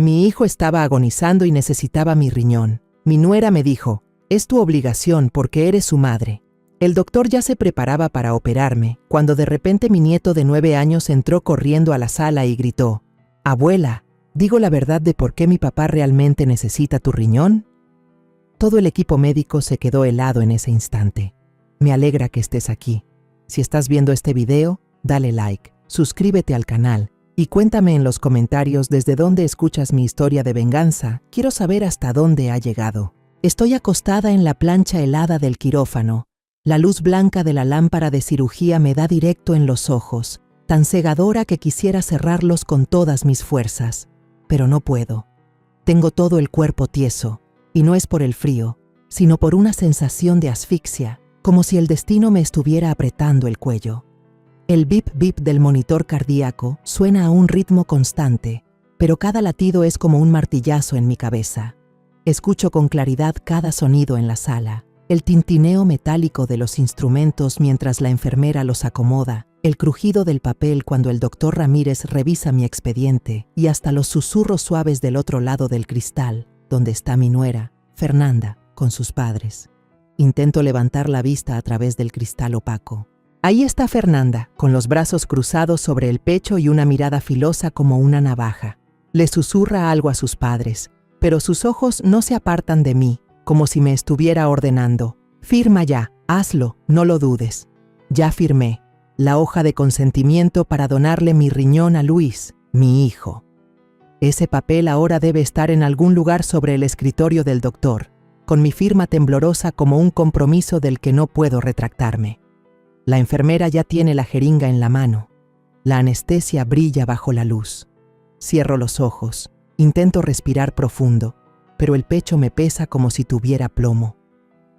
Mi hijo estaba agonizando y necesitaba mi riñón. Mi nuera me dijo, es tu obligación porque eres su madre. El doctor ya se preparaba para operarme, cuando de repente mi nieto de 9 años entró corriendo a la sala y gritó, «Abuela, ¿digo la verdad de por qué mi papá realmente necesita tu riñón?» Todo el equipo médico se quedó helado en ese instante. Me alegra que estés aquí. Si estás viendo este video, dale like, suscríbete al canal y cuéntame en los comentarios desde dónde escuchas mi historia de venganza. Quiero saber hasta dónde ha llegado. Estoy acostada en la plancha helada del quirófano. La luz blanca de la lámpara de cirugía me da directo en los ojos, tan cegadora que quisiera cerrarlos con todas mis fuerzas. Pero no puedo. Tengo todo el cuerpo tieso, y no es por el frío, sino por una sensación de asfixia, como si el destino me estuviera apretando el cuello. El bip bip del monitor cardíaco suena a un ritmo constante, pero cada latido es como un martillazo en mi cabeza. Escucho con claridad cada sonido en la sala, el tintineo metálico de los instrumentos mientras la enfermera los acomoda, el crujido del papel cuando el doctor Ramírez revisa mi expediente y hasta los susurros suaves del otro lado del cristal, donde está mi nuera, Fernanda, con sus padres. Intento levantar la vista a través del cristal opaco. Ahí está Fernanda, con los brazos cruzados sobre el pecho y una mirada filosa como una navaja. Le susurra algo a sus padres, pero sus ojos no se apartan de mí, como si me estuviera ordenando. Firma ya, hazlo, no lo dudes. Ya firmé. La hoja de consentimiento para donarle mi riñón a Luis, mi hijo. Ese papel ahora debe estar en algún lugar sobre el escritorio del doctor, con mi firma temblorosa como un compromiso del que no puedo retractarme. La enfermera ya tiene la jeringa en la mano. La anestesia brilla bajo la luz. Cierro los ojos, intento respirar profundo, pero el pecho me pesa como si tuviera plomo.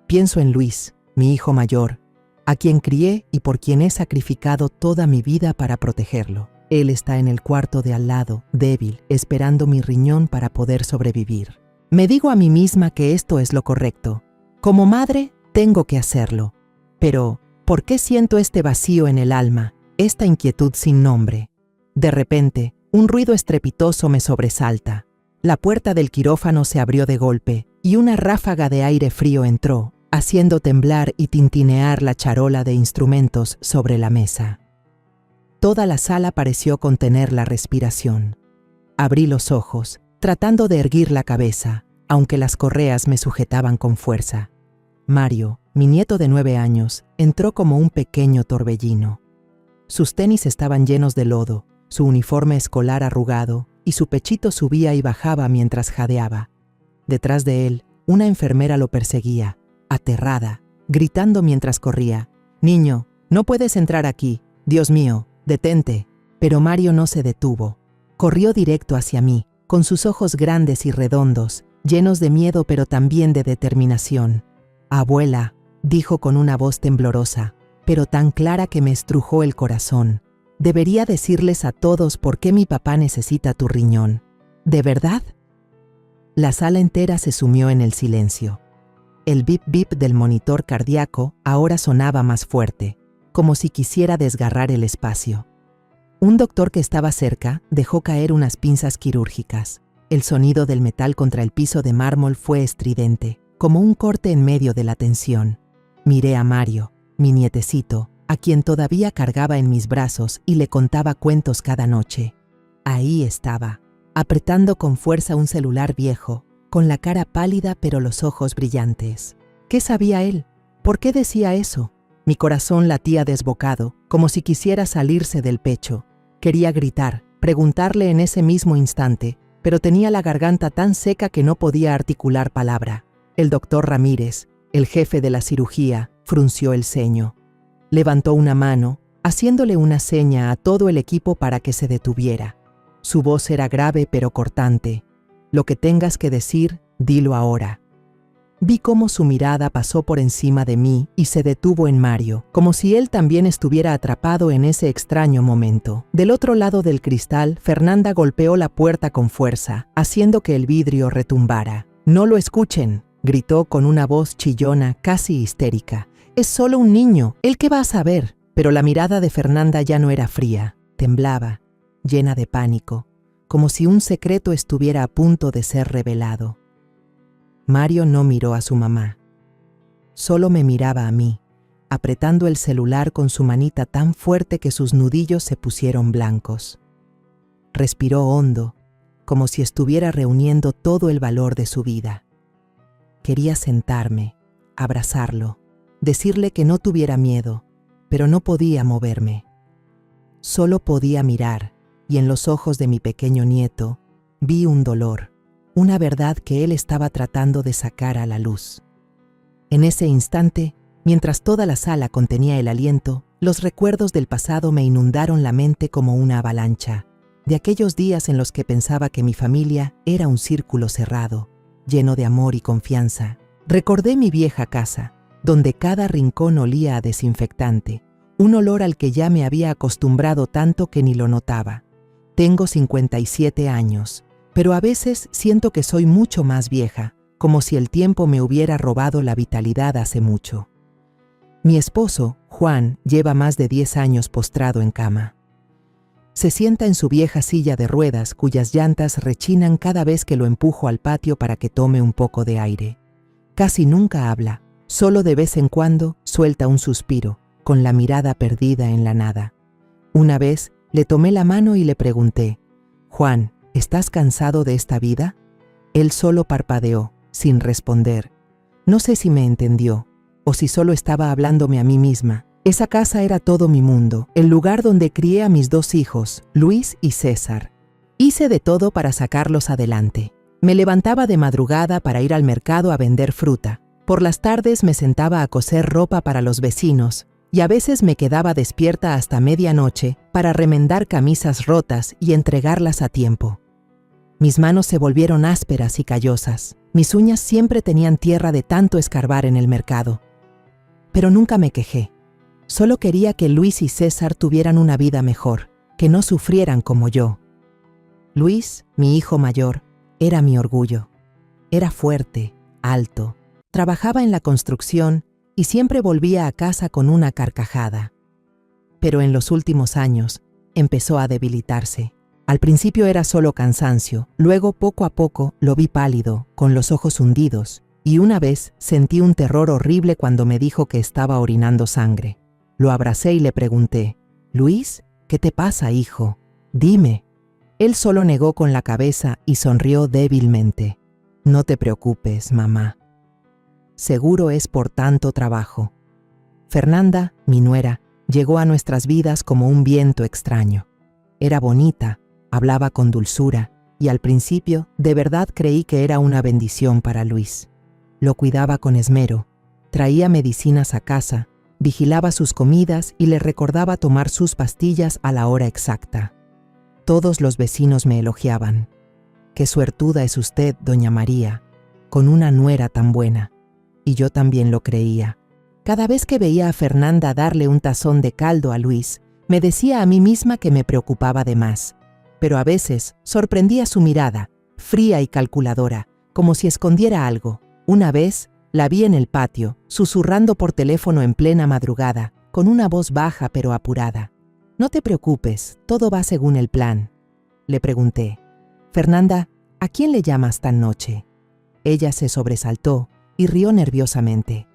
Pienso en Luis, mi hijo mayor, a quien crié y por quien he sacrificado toda mi vida para protegerlo. Él está en el cuarto de al lado, débil, esperando mi riñón para poder sobrevivir. Me digo a mí misma que esto es lo correcto. Como madre, tengo que hacerlo. Pero, ¿por qué siento este vacío en el alma, esta inquietud sin nombre? De repente, un ruido estrepitoso me sobresalta. La puerta del quirófano se abrió de golpe y una ráfaga de aire frío entró, haciendo temblar y tintinear la charola de instrumentos sobre la mesa. Toda la sala pareció contener la respiración. Abrí los ojos, tratando de erguir la cabeza, aunque las correas me sujetaban con fuerza. Mario, mi nieto de 9 años, entró como un pequeño torbellino. Sus tenis estaban llenos de lodo, su uniforme escolar arrugado, y su pechito subía y bajaba mientras jadeaba. Detrás de él, una enfermera lo perseguía, aterrada, gritando mientras corría. «Niño, no puedes entrar aquí. Dios mío, detente». Pero Mario no se detuvo. Corrió directo hacia mí, con sus ojos grandes y redondos, llenos de miedo pero también de determinación. «Abuela», dijo con una voz temblorosa, pero tan clara que me estrujó el corazón. «Debería decirles a todos por qué mi papá necesita tu riñón. ¿De verdad?» La sala entera se sumió en el silencio. El bip bip del monitor cardíaco ahora sonaba más fuerte, como si quisiera desgarrar el espacio. Un doctor que estaba cerca dejó caer unas pinzas quirúrgicas. El sonido del metal contra el piso de mármol fue estridente, como un corte en medio de la tensión. Miré a Mario, mi nietecito, a quien todavía cargaba en mis brazos y le contaba cuentos cada noche. Ahí estaba, apretando con fuerza un celular viejo, con la cara pálida pero los ojos brillantes. ¿Qué sabía él? ¿Por qué decía eso? Mi corazón latía desbocado, como si quisiera salirse del pecho. Quería gritar, preguntarle en ese mismo instante, pero tenía la garganta tan seca que no podía articular palabra. El doctor Ramírez, el jefe de la cirugía, frunció el ceño. Levantó una mano, haciéndole una seña a todo el equipo para que se detuviera. Su voz era grave pero cortante. «Lo que tengas que decir, dilo ahora». Vi cómo su mirada pasó por encima de mí y se detuvo en Mario, como si él también estuviera atrapado en ese extraño momento. Del otro lado del cristal, Fernanda golpeó la puerta con fuerza, haciendo que el vidrio retumbara. «No lo escuchen», gritó con una voz chillona, casi histérica. «Es solo un niño, ¿él qué va a saber?» Pero la mirada de Fernanda ya no era fría, temblaba, llena de pánico. como si un secreto estuviera a punto de ser revelado. Mario no miró a su mamá. Solo me miraba a mí, apretando el celular con su manita tan fuerte que sus nudillos se pusieron blancos. Respiró hondo, como si estuviera reuniendo todo el valor de su vida. Quería sentarme, abrazarlo, decirle que no tuviera miedo, pero no podía moverme. Solo podía mirar, y en los ojos de mi pequeño nieto vi un dolor, una verdad que él estaba tratando de sacar a la luz. En ese instante, mientras toda la sala contenía el aliento, los recuerdos del pasado me inundaron la mente como una avalancha, de aquellos días en los que pensaba que mi familia era un círculo cerrado, lleno de amor y confianza. Recordé mi vieja casa, donde cada rincón olía a desinfectante, un olor al que ya me había acostumbrado tanto que ni lo notaba. Tengo 57 años, pero a veces siento que soy mucho más vieja, como si el tiempo me hubiera robado la vitalidad hace mucho. Mi esposo, Juan, lleva más de 10 años postrado en cama. Se sienta en su vieja silla de ruedas cuyas llantas rechinan cada vez que lo empujo al patio para que tome un poco de aire. Casi nunca habla, solo de vez en cuando suelta un suspiro, con la mirada perdida en la nada. Una vez le tomé la mano y le pregunté: «Juan, ¿estás cansado de esta vida?». Él solo parpadeó, sin responder. No sé si me entendió, o si solo estaba hablándome a mí misma. Esa casa era todo mi mundo, el lugar donde crié a mis 2 hijos, Luis y César. Hice de todo para sacarlos adelante. Me levantaba de madrugada para ir al mercado a vender fruta. Por las tardes me sentaba a coser ropa para los vecinos, y a veces me quedaba despierta hasta medianoche para remendar camisas rotas y entregarlas a tiempo. Mis manos se volvieron ásperas y callosas. Mis uñas siempre tenían tierra de tanto escarbar en el mercado. Pero nunca me quejé. Solo quería que Luis y César tuvieran una vida mejor, que no sufrieran como yo. Luis, mi hijo mayor, era mi orgullo. Era fuerte, alto, trabajaba en la construcción y siempre volvía a casa con una carcajada. Pero en los últimos años empezó a debilitarse. Al principio era solo cansancio, luego poco a poco lo vi pálido, con los ojos hundidos, y una vez sentí un terror horrible cuando me dijo que estaba orinando sangre. Lo abracé y le pregunté: «Luis, ¿qué te pasa, hijo? Dime». Él solo negó con la cabeza y sonrió débilmente. «No te preocupes, mamá. Seguro es por tanto trabajo». Fernanda, mi nuera, llegó a nuestras vidas como un viento extraño. Era bonita, hablaba con dulzura, y al principio de verdad creí que era una bendición para Luis. Lo cuidaba con esmero, traía medicinas a casa, vigilaba sus comidas y le recordaba tomar sus pastillas a la hora exacta. Todos los vecinos me elogiaban. «Qué suertuda es usted, doña María, con una nuera tan buena». Y yo también lo creía. Cada vez que veía a Fernanda darle un tazón de caldo a Luis, me decía a mí misma que me preocupaba de más. Pero a veces sorprendía su mirada, fría y calculadora, como si escondiera algo. Una vez la vi en el patio, susurrando por teléfono en plena madrugada, con una voz baja pero apurada. «No te preocupes, todo va según el plan». Le pregunté: «Fernanda, ¿a quién le llamas tan noche?». Ella se sobresaltó y rió nerviosamente.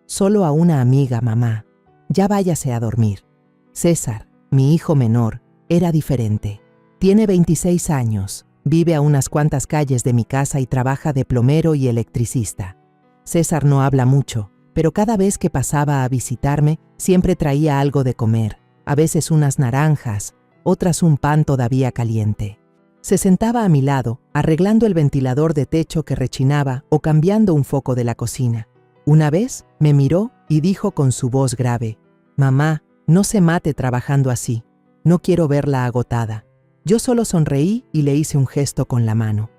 «Solo a una amiga, mamá. Ya váyase a dormir». César, mi hijo menor, era diferente. Tiene 26 años, vive a unas cuantas calles de mi casa y trabaja de plomero y electricista. César no habla mucho, pero cada vez que pasaba a visitarme, siempre traía algo de comer, a veces unas naranjas, otras un pan todavía caliente. Se sentaba a mi lado, arreglando el ventilador de techo que rechinaba o cambiando un foco de la cocina. Una vez me miró y dijo con su voz grave: «Mamá, no se mate trabajando así. No quiero verla agotada». Yo solo sonreí y le hice un gesto con la mano.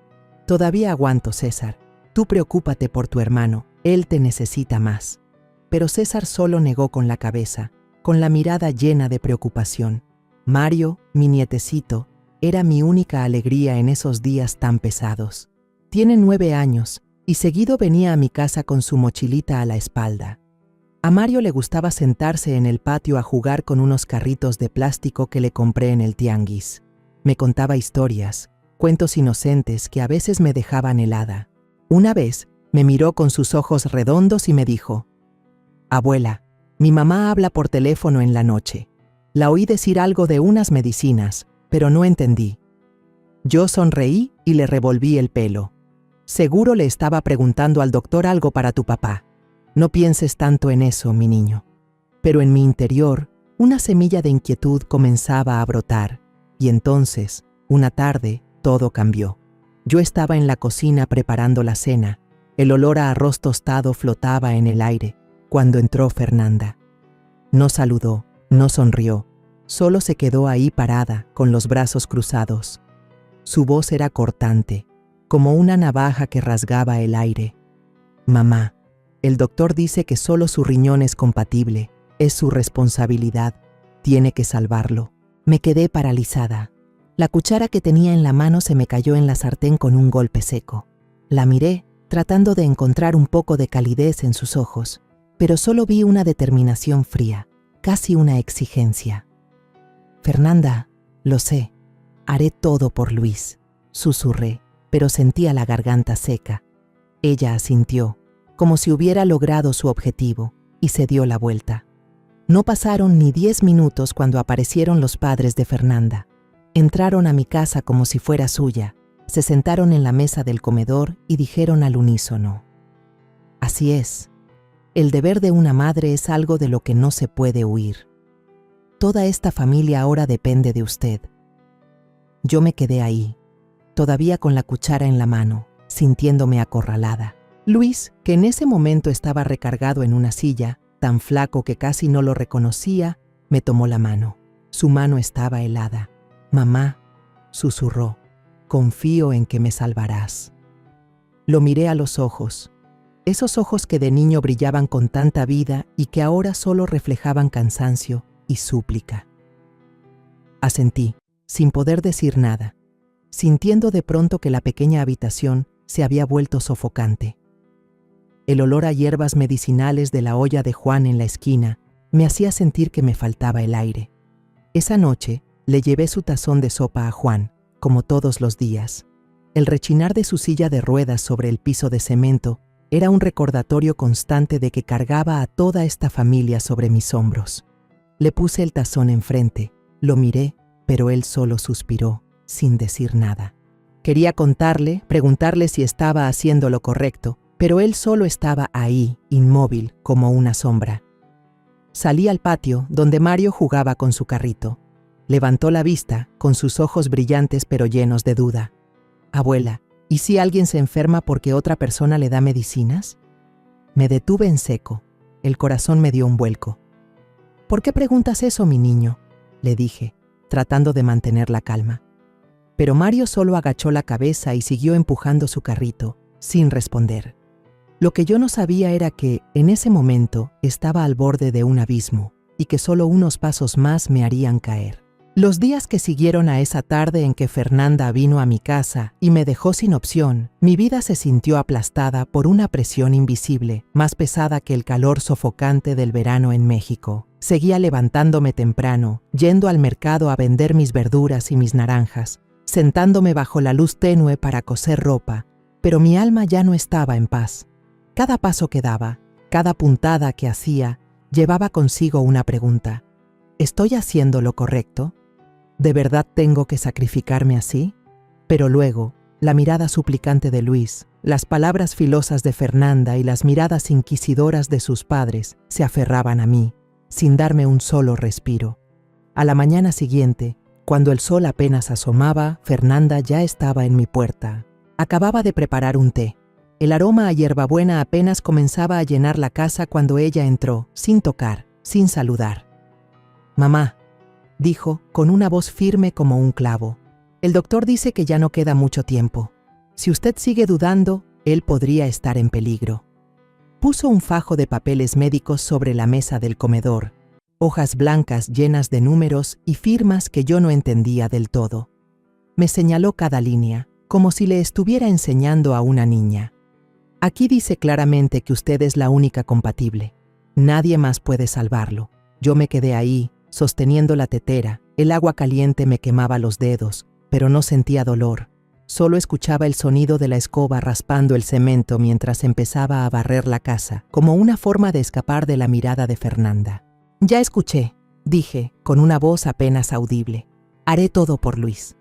«Todavía aguanto, César. Tú preocúpate por tu hermano, él te necesita más». Pero César solo negó con la cabeza, con la mirada llena de preocupación. Mario, mi nietecito, era mi única alegría en esos días tan pesados. Tiene 9 años y seguido venía a mi casa con su mochilita a la espalda. A Mario le gustaba sentarse en el patio a jugar con unos carritos de plástico que le compré en el tianguis. Me contaba historias, cuentos inocentes que a veces me dejaban helada. Una vez me miró con sus ojos redondos y me dijo: «Abuela, mi mamá habla por teléfono en la noche. La oí decir algo de unas medicinas, pero no entendí». Yo sonreí y le revolví el pelo. «Seguro le estaba preguntando al doctor algo para tu papá. No pienses tanto en eso, mi niño». Pero en mi interior, una semilla de inquietud comenzaba a brotar, y entonces, una tarde, todo cambió. Yo estaba en la cocina preparando la cena. El olor a arroz tostado flotaba en el aire, cuando entró Fernanda. No saludó, no sonrió, solo se quedó ahí parada, con los brazos cruzados. Su voz era cortante, como una navaja que rasgaba el aire. «Mamá, el doctor dice que solo su riñón es compatible, es su responsabilidad, tiene que salvarlo». Me quedé paralizada. La cuchara que tenía en la mano se me cayó en la sartén con un golpe seco. La miré, tratando de encontrar un poco de calidez en sus ojos, pero solo vi una determinación fría, casi una exigencia. «Fernanda, lo sé, haré todo por Luis», susurré, pero sentía la garganta seca. Ella asintió, como si hubiera logrado su objetivo, y se dio la vuelta. No pasaron ni 10 minutos cuando aparecieron los padres de Fernanda. Entraron a mi casa como si fuera suya, se sentaron en la mesa del comedor y dijeron al unísono: «Así es, el deber de una madre es algo de lo que no se puede huir. Toda esta familia ahora depende de usted». Yo me quedé ahí, todavía con la cuchara en la mano, sintiéndome acorralada. Luis, que en ese momento estaba recargado en una silla, tan flaco que casi no lo reconocía, me tomó la mano. Su mano estaba helada. «Mamá», susurró, «confío en que me salvarás». Lo miré a los ojos, esos ojos que de niño brillaban con tanta vida y que ahora solo reflejaban cansancio y súplica. Asentí, sin poder decir nada, sintiendo de pronto que la pequeña habitación se había vuelto sofocante. El olor a hierbas medicinales de la olla de Juan en la esquina me hacía sentir que me faltaba el aire. Esa noche le llevé su tazón de sopa a Juan, como todos los días. El rechinar de su silla de ruedas sobre el piso de cemento era un recordatorio constante de que cargaba a toda esta familia sobre mis hombros. Le puse el tazón enfrente, lo miré, pero él solo suspiró, sin decir nada. Quería contarle, preguntarle si estaba haciendo lo correcto, pero él solo estaba ahí, inmóvil, como una sombra. Salí al patio, donde Mario jugaba con su carrito. Levantó la vista, con sus ojos brillantes pero llenos de duda. «Abuela, ¿y si alguien se enferma porque otra persona le da medicinas?». Me detuve en seco. El corazón me dio un vuelco. «¿Por qué preguntas eso, mi niño?», le dije, tratando de mantener la calma. Pero Mario solo agachó la cabeza y siguió empujando su carrito, sin responder. Lo que yo no sabía era que, en ese momento, estaba al borde de un abismo y que solo unos pasos más me harían caer. Los días que siguieron a esa tarde en que Fernanda vino a mi casa y me dejó sin opción, mi vida se sintió aplastada por una presión invisible, más pesada que el calor sofocante del verano en México. Seguía levantándome temprano, yendo al mercado a vender mis verduras y mis naranjas, sentándome bajo la luz tenue para coser ropa, pero mi alma ya no estaba en paz. Cada paso que daba, cada puntada que hacía, llevaba consigo una pregunta. ¿Estoy haciendo lo correcto? ¿De verdad tengo que sacrificarme así? Pero luego, la mirada suplicante de Luis, las palabras filosas de Fernanda y las miradas inquisidoras de sus padres se aferraban a mí, sin darme un solo respiro. A la mañana siguiente, cuando el sol apenas asomaba, Fernanda ya estaba en mi puerta. Acababa de preparar un té. El aroma a hierbabuena apenas comenzaba a llenar la casa cuando ella entró, sin tocar, sin saludar. «Mamá», dijo, con una voz firme como un clavo, «el doctor dice que ya no queda mucho tiempo. Si usted sigue dudando, él podría estar en peligro». Puso un fajo de papeles médicos sobre la mesa del comedor, hojas blancas llenas de números y firmas que yo no entendía del todo. Me señaló cada línea, como si le estuviera enseñando a una niña. «Aquí dice claramente que usted es la única compatible. Nadie más puede salvarlo». Yo me quedé ahí, sosteniendo la tetera. El agua caliente me quemaba los dedos, pero no sentía dolor. Solo escuchaba el sonido de la escoba raspando el cemento mientras empezaba a barrer la casa, como una forma de escapar de la mirada de Fernanda. «Ya escuché», dije, con una voz apenas audible. «Haré todo por Luis».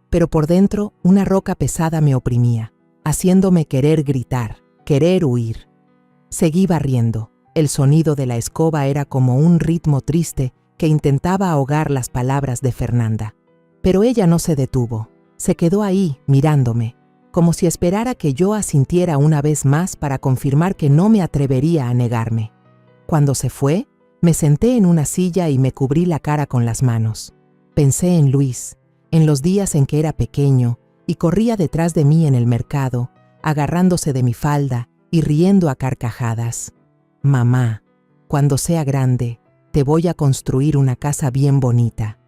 Pero por dentro, una roca pesada me oprimía, haciéndome querer gritar, querer huir. Seguí barriendo. El sonido de la escoba era como un ritmo triste que intentaba ahogar las palabras de Fernanda. Pero ella no se detuvo. Se quedó ahí, mirándome, como si esperara que yo asintiera una vez más para confirmar que no me atrevería a negarme. Cuando se fue, me senté en una silla y me cubrí la cara con las manos. Pensé en Luis, en los días en que era pequeño y corría detrás de mí en el mercado, agarrándose de mi falda y riendo a carcajadas. «Mamá, cuando sea grande, te voy a construir una casa bien bonita».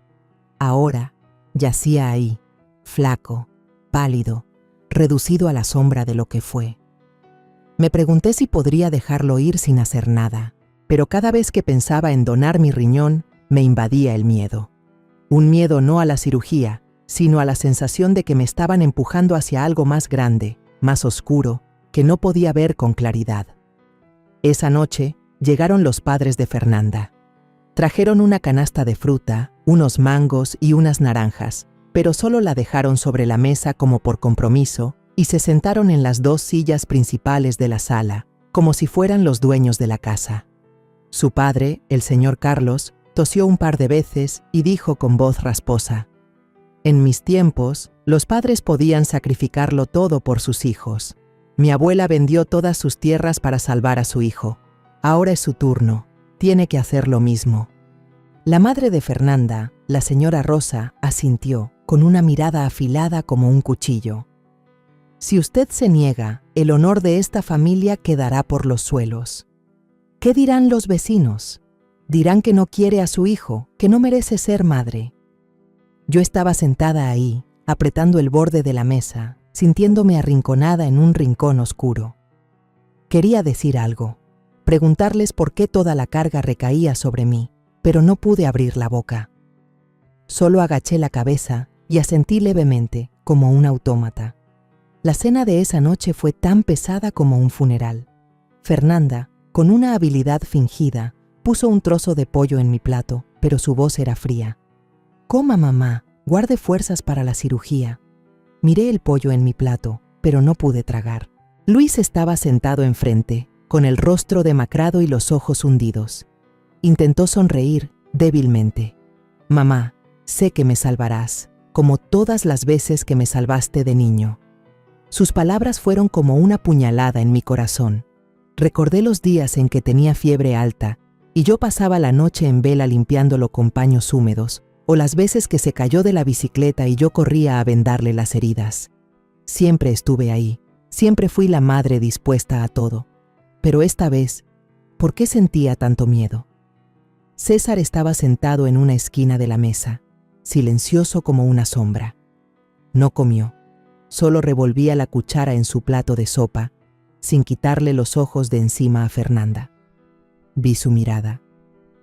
Ahora, yacía ahí, flaco, pálido, reducido a la sombra de lo que fue. Me pregunté si podría dejarlo ir sin hacer nada, pero cada vez que pensaba en donar mi riñón, me invadía el miedo. Un miedo no a la cirugía, sino a la sensación de que me estaban empujando hacia algo más grande, más oscuro, que no podía ver con claridad. Esa noche llegaron los padres de Fernanda. Trajeron una canasta de fruta, unos mangos y unas naranjas, pero solo la dejaron sobre la mesa como por compromiso y se sentaron en las 2 sillas principales de la sala, como si fueran los dueños de la casa. Su padre, el señor Carlos, tosió un par de veces y dijo con voz rasposa: «En mis tiempos, los padres podían sacrificarlo todo por sus hijos. Mi abuela vendió todas sus tierras para salvar a su hijo. Ahora es su turno, tiene que hacer lo mismo». La madre de Fernanda, la señora Rosa, asintió, con una mirada afilada como un cuchillo. «Si usted se niega, el honor de esta familia quedará por los suelos. ¿Qué dirán los vecinos? Dirán que no quiere a su hijo, que no merece ser madre». Yo estaba sentada ahí, apretando el borde de la mesa, sintiéndome arrinconada en un rincón oscuro. Quería decir algo, preguntarles por qué toda la carga recaía sobre mí, pero no pude abrir la boca. Solo agaché la cabeza y asentí levemente, como un autómata. La cena de esa noche fue tan pesada como un funeral. Fernanda, con una habilidad fingida, puso un trozo de pollo en mi plato, pero su voz era fría. «Coma, mamá, guarde fuerzas para la cirugía». Miré el pollo en mi plato, pero no pude tragar. Luis estaba sentado enfrente, con el rostro demacrado y los ojos hundidos. Intentó sonreír débilmente. «Mamá, sé que me salvarás, como todas las veces que me salvaste de niño». Sus palabras fueron como una puñalada en mi corazón. Recordé los días en que tenía fiebre alta y yo pasaba la noche en vela limpiándolo con paños húmedos, o las veces que se cayó de la bicicleta y yo corría a vendarle las heridas. Siempre estuve ahí, siempre fui la madre dispuesta a todo. Pero esta vez, ¿por qué sentía tanto miedo? César estaba sentado en una esquina de la mesa, silencioso como una sombra. No comió, solo revolvía la cuchara en su plato de sopa, sin quitarle los ojos de encima a Fernanda. Vi su mirada,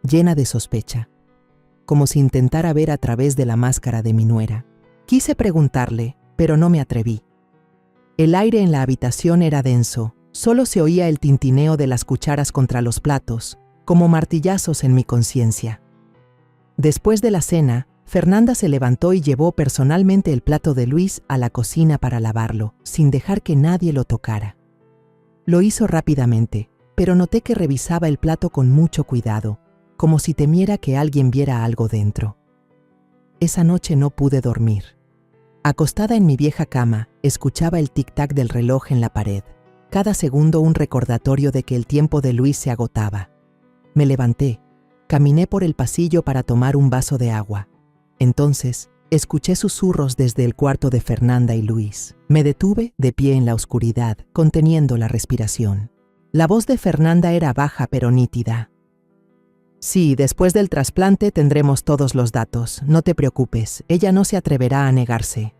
llena de sospecha, como si intentara ver a través de la máscara de mi nuera. Quise preguntarle, pero no me atreví. El aire en la habitación era denso, solo se oía el tintineo de las cucharas contra los platos, como martillazos en mi conciencia. Después de la cena, Fernanda se levantó y llevó personalmente el plato de Luis a la cocina para lavarlo, sin dejar que nadie lo tocara. Lo hizo rápidamente, pero noté que revisaba el plato con mucho cuidado, como si temiera que alguien viera algo dentro. Esa noche no pude dormir. Acostada en mi vieja cama, escuchaba el tic-tac del reloj en la pared, cada segundo un recordatorio de que el tiempo de Luis se agotaba. Me levanté, caminé por el pasillo para tomar un vaso de agua. Entonces, escuché susurros desde el cuarto de Fernanda y Luis. Me detuve de pie en la oscuridad, conteniendo la respiración. La voz de Fernanda era baja pero nítida. «Sí, después del trasplante tendremos todos los datos. No te preocupes, ella no se atreverá a negarse».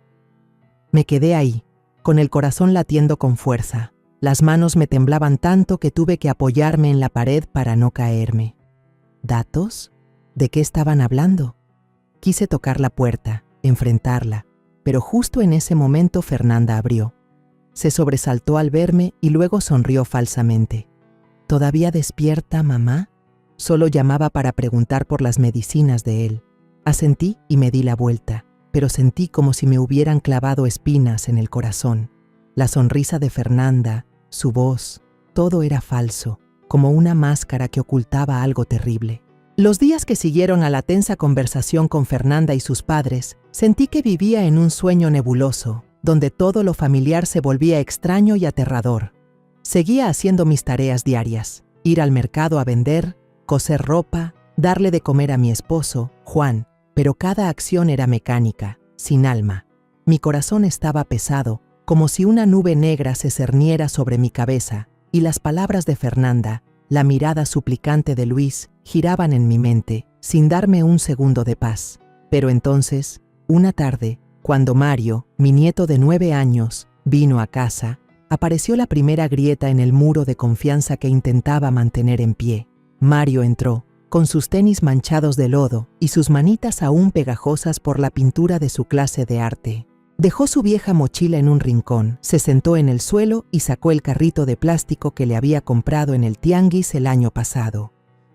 Me quedé ahí, con el corazón latiendo con fuerza. Las manos me temblaban tanto que tuve que apoyarme en la pared para no caerme. ¿Datos? ¿De qué estaban hablando? Quise tocar la puerta, enfrentarla, pero justo en ese momento Fernanda abrió. Se sobresaltó al verme y luego sonrió falsamente. ¿Todavía despierta, mamá? Solo llamaba para preguntar por las medicinas de él. Asentí y me di la vuelta, pero sentí como si me hubieran clavado espinas en el corazón. La sonrisa de Fernanda, su voz, todo era falso, como una máscara que ocultaba algo terrible. Los días que siguieron a la tensa conversación con Fernanda y sus padres, sentí que vivía en un sueño nebuloso, donde todo lo familiar se volvía extraño y aterrador. Seguía haciendo mis tareas diarias, ir al mercado a vender, coser ropa, darle de comer a mi esposo, Juan, pero cada acción era mecánica, sin alma. Mi corazón estaba pesado, como si una nube negra se cerniera sobre mi cabeza, y las palabras de Fernanda, la mirada suplicante de Luis, giraban en mi mente, sin darme un segundo de paz. Pero entonces, una tarde, cuando Mario, mi nieto de 9 años, vino a casa, apareció la primera grieta en el muro de confianza que intentaba mantener en pie. Mario entró, con sus tenis manchados de lodo y sus manitas aún pegajosas por la pintura de su clase de arte. Dejó su vieja mochila en un rincón, se sentó en el suelo y sacó el carrito de plástico que le había comprado en el tianguis el año pasado.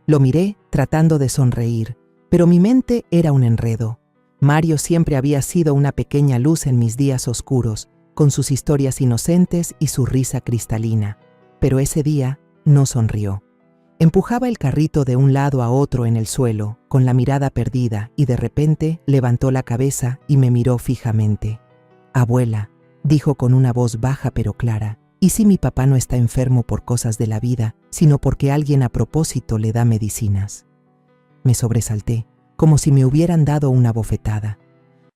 Lo miré, tratando de sonreír, pero mi mente era un enredo. Mario siempre había sido una pequeña luz en mis días oscuros, con sus historias inocentes y su risa cristalina. Pero ese día no sonrió. Empujaba el carrito de un lado a otro en el suelo, con la mirada perdida, y de repente levantó la cabeza y me miró fijamente. «Abuela», dijo con una voz baja pero clara, «¿y si mi papá no está enfermo por cosas de la vida, sino porque alguien a propósito le da medicinas?» Me sobresalté, como si me hubieran dado una bofetada.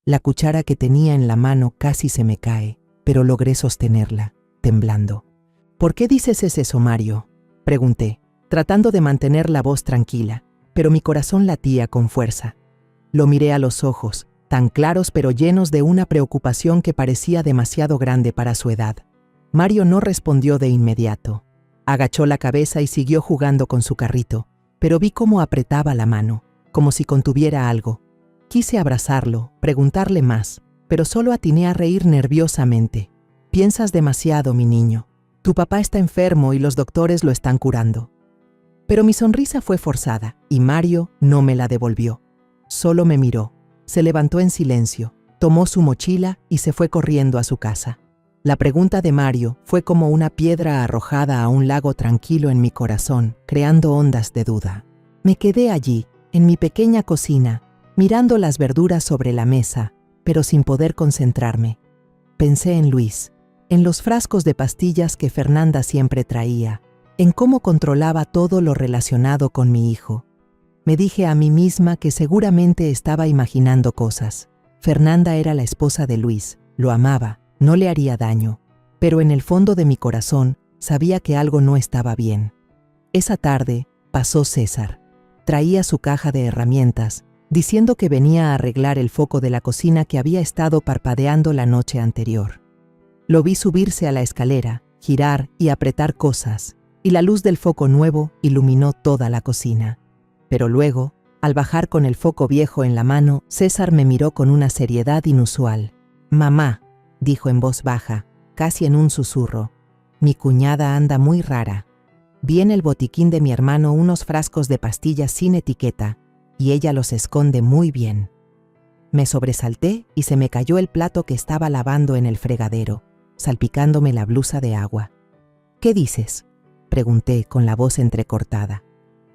La cuchara que tenía en la mano casi se me cae, pero logré sostenerla, temblando. «¿Por qué dices eso, Mario?», pregunté, tratando de mantener la voz tranquila, pero mi corazón latía con fuerza. Lo miré a los ojos, tan claros pero llenos de una preocupación que parecía demasiado grande para su edad. Mario no respondió de inmediato. Agachó la cabeza y siguió jugando con su carrito, pero vi cómo apretaba la mano, como si contuviera algo. Quise abrazarlo, preguntarle más, pero solo atiné a reír nerviosamente. «Piensas demasiado, mi niño. Tu papá está enfermo y los doctores lo están curando». Pero mi sonrisa fue forzada y Mario no me la devolvió. Solo me miró, se levantó en silencio, tomó su mochila y se fue corriendo a su casa. La pregunta de Mario fue como una piedra arrojada a un lago tranquilo en mi corazón, creando ondas de duda. Me quedé allí, en mi pequeña cocina, mirando las verduras sobre la mesa, pero sin poder concentrarme. Pensé en Luis, en los frascos de pastillas que Fernanda siempre traía, en cómo controlaba todo lo relacionado con mi hijo. Me dije a mí misma que seguramente estaba imaginando cosas. Fernanda era la esposa de Luis, lo amaba, no le haría daño, pero en el fondo de mi corazón sabía que algo no estaba bien. Esa tarde pasó César. Traía su caja de herramientas, diciendo que venía a arreglar el foco de la cocina que había estado parpadeando la noche anterior. Lo vi subirse a la escalera, girar y apretar cosas, y la luz del foco nuevo iluminó toda la cocina. Pero luego, al bajar con el foco viejo en la mano, César me miró con una seriedad inusual. «Mamá», dijo en voz baja, casi en un susurro, «mi cuñada anda muy rara. Vi en el botiquín de mi hermano unos frascos de pastillas sin etiqueta, y ella los esconde muy bien». Me sobresalté y se me cayó el plato que estaba lavando en el fregadero, salpicándome la blusa de agua. «¿Qué dices?», pregunté con la voz entrecortada.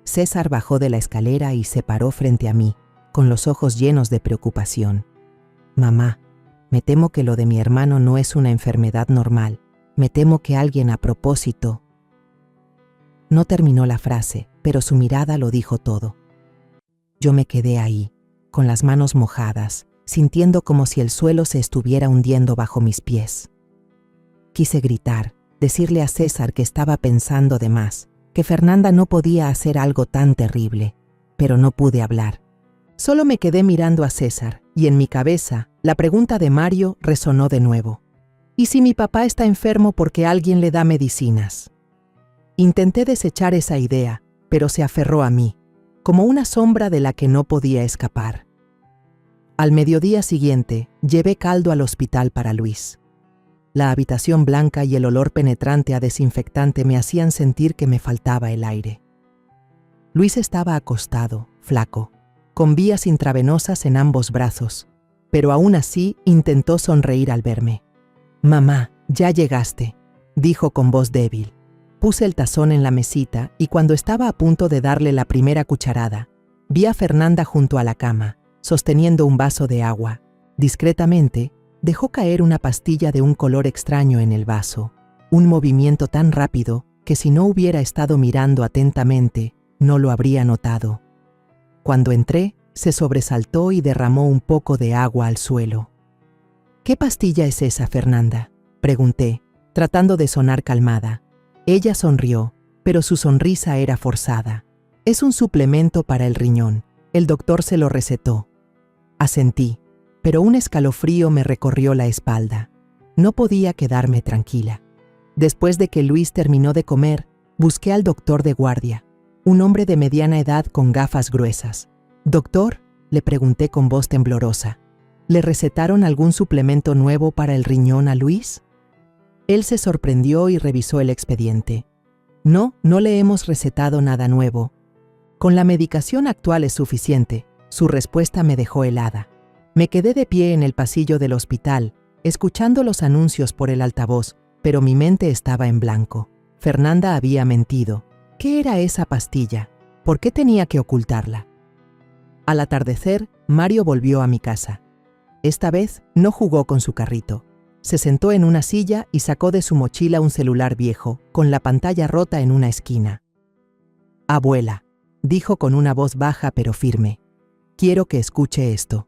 César bajó de la escalera y se paró frente a mí, con los ojos llenos de preocupación. «Mamá, me temo que lo de mi hermano no es una enfermedad normal. Me temo que alguien a propósito». No terminó la frase, pero su mirada lo dijo todo. Yo me quedé ahí, con las manos mojadas, sintiendo como si el suelo se estuviera hundiendo bajo mis pies. Quise gritar, decirle a César que estaba pensando de más, que Fernanda no podía hacer algo tan terrible, pero no pude hablar. Solo me quedé mirando a César, y en mi cabeza, la pregunta de Mario resonó de nuevo. ¿Y si mi papá está enfermo porque alguien le da medicinas? Intenté desechar esa idea, pero se aferró a mí, como una sombra de la que no podía escapar. Al mediodía siguiente, llevé caldo al hospital para Luis. La habitación blanca y el olor penetrante a desinfectante me hacían sentir que me faltaba el aire. Luis estaba acostado, flaco, con vías intravenosas en ambos brazos, pero aún así intentó sonreír al verme. «Mamá, ya llegaste», dijo con voz débil. Puse el tazón en la mesita y cuando estaba a punto de darle la primera cucharada, vi a Fernanda junto a la cama, sosteniendo un vaso de agua. Discretamente, dejó caer una pastilla de un color extraño en el vaso, un movimiento tan rápido que si no hubiera estado mirando atentamente, no lo habría notado. Cuando entré, se sobresaltó y derramó un poco de agua al suelo. «¿Qué pastilla es esa, Fernanda?», pregunté, tratando de sonar calmada. Ella sonrió, pero su sonrisa era forzada. «Es un suplemento para el riñón. El doctor se lo recetó». Asentí, pero un escalofrío me recorrió la espalda. No podía quedarme tranquila. Después de que Luis terminó de comer, busqué al doctor de guardia, un hombre de mediana edad con gafas gruesas. «Doctor», le pregunté con voz temblorosa, «¿le recetaron algún suplemento nuevo para el riñón a Luis?». Él se sorprendió y revisó el expediente. «No, no le hemos recetado nada nuevo. Con la medicación actual es suficiente». Su respuesta me dejó helada. Me quedé de pie en el pasillo del hospital, escuchando los anuncios por el altavoz, pero mi mente estaba en blanco. Fernanda había mentido. ¿Qué era esa pastilla? ¿Por qué tenía que ocultarla? Al atardecer, Mario volvió a mi casa. Esta vez no jugó con su carrito. Se sentó en una silla y sacó de su mochila un celular viejo, con la pantalla rota en una esquina. «Abuela», dijo con una voz baja pero firme, «quiero que escuche esto».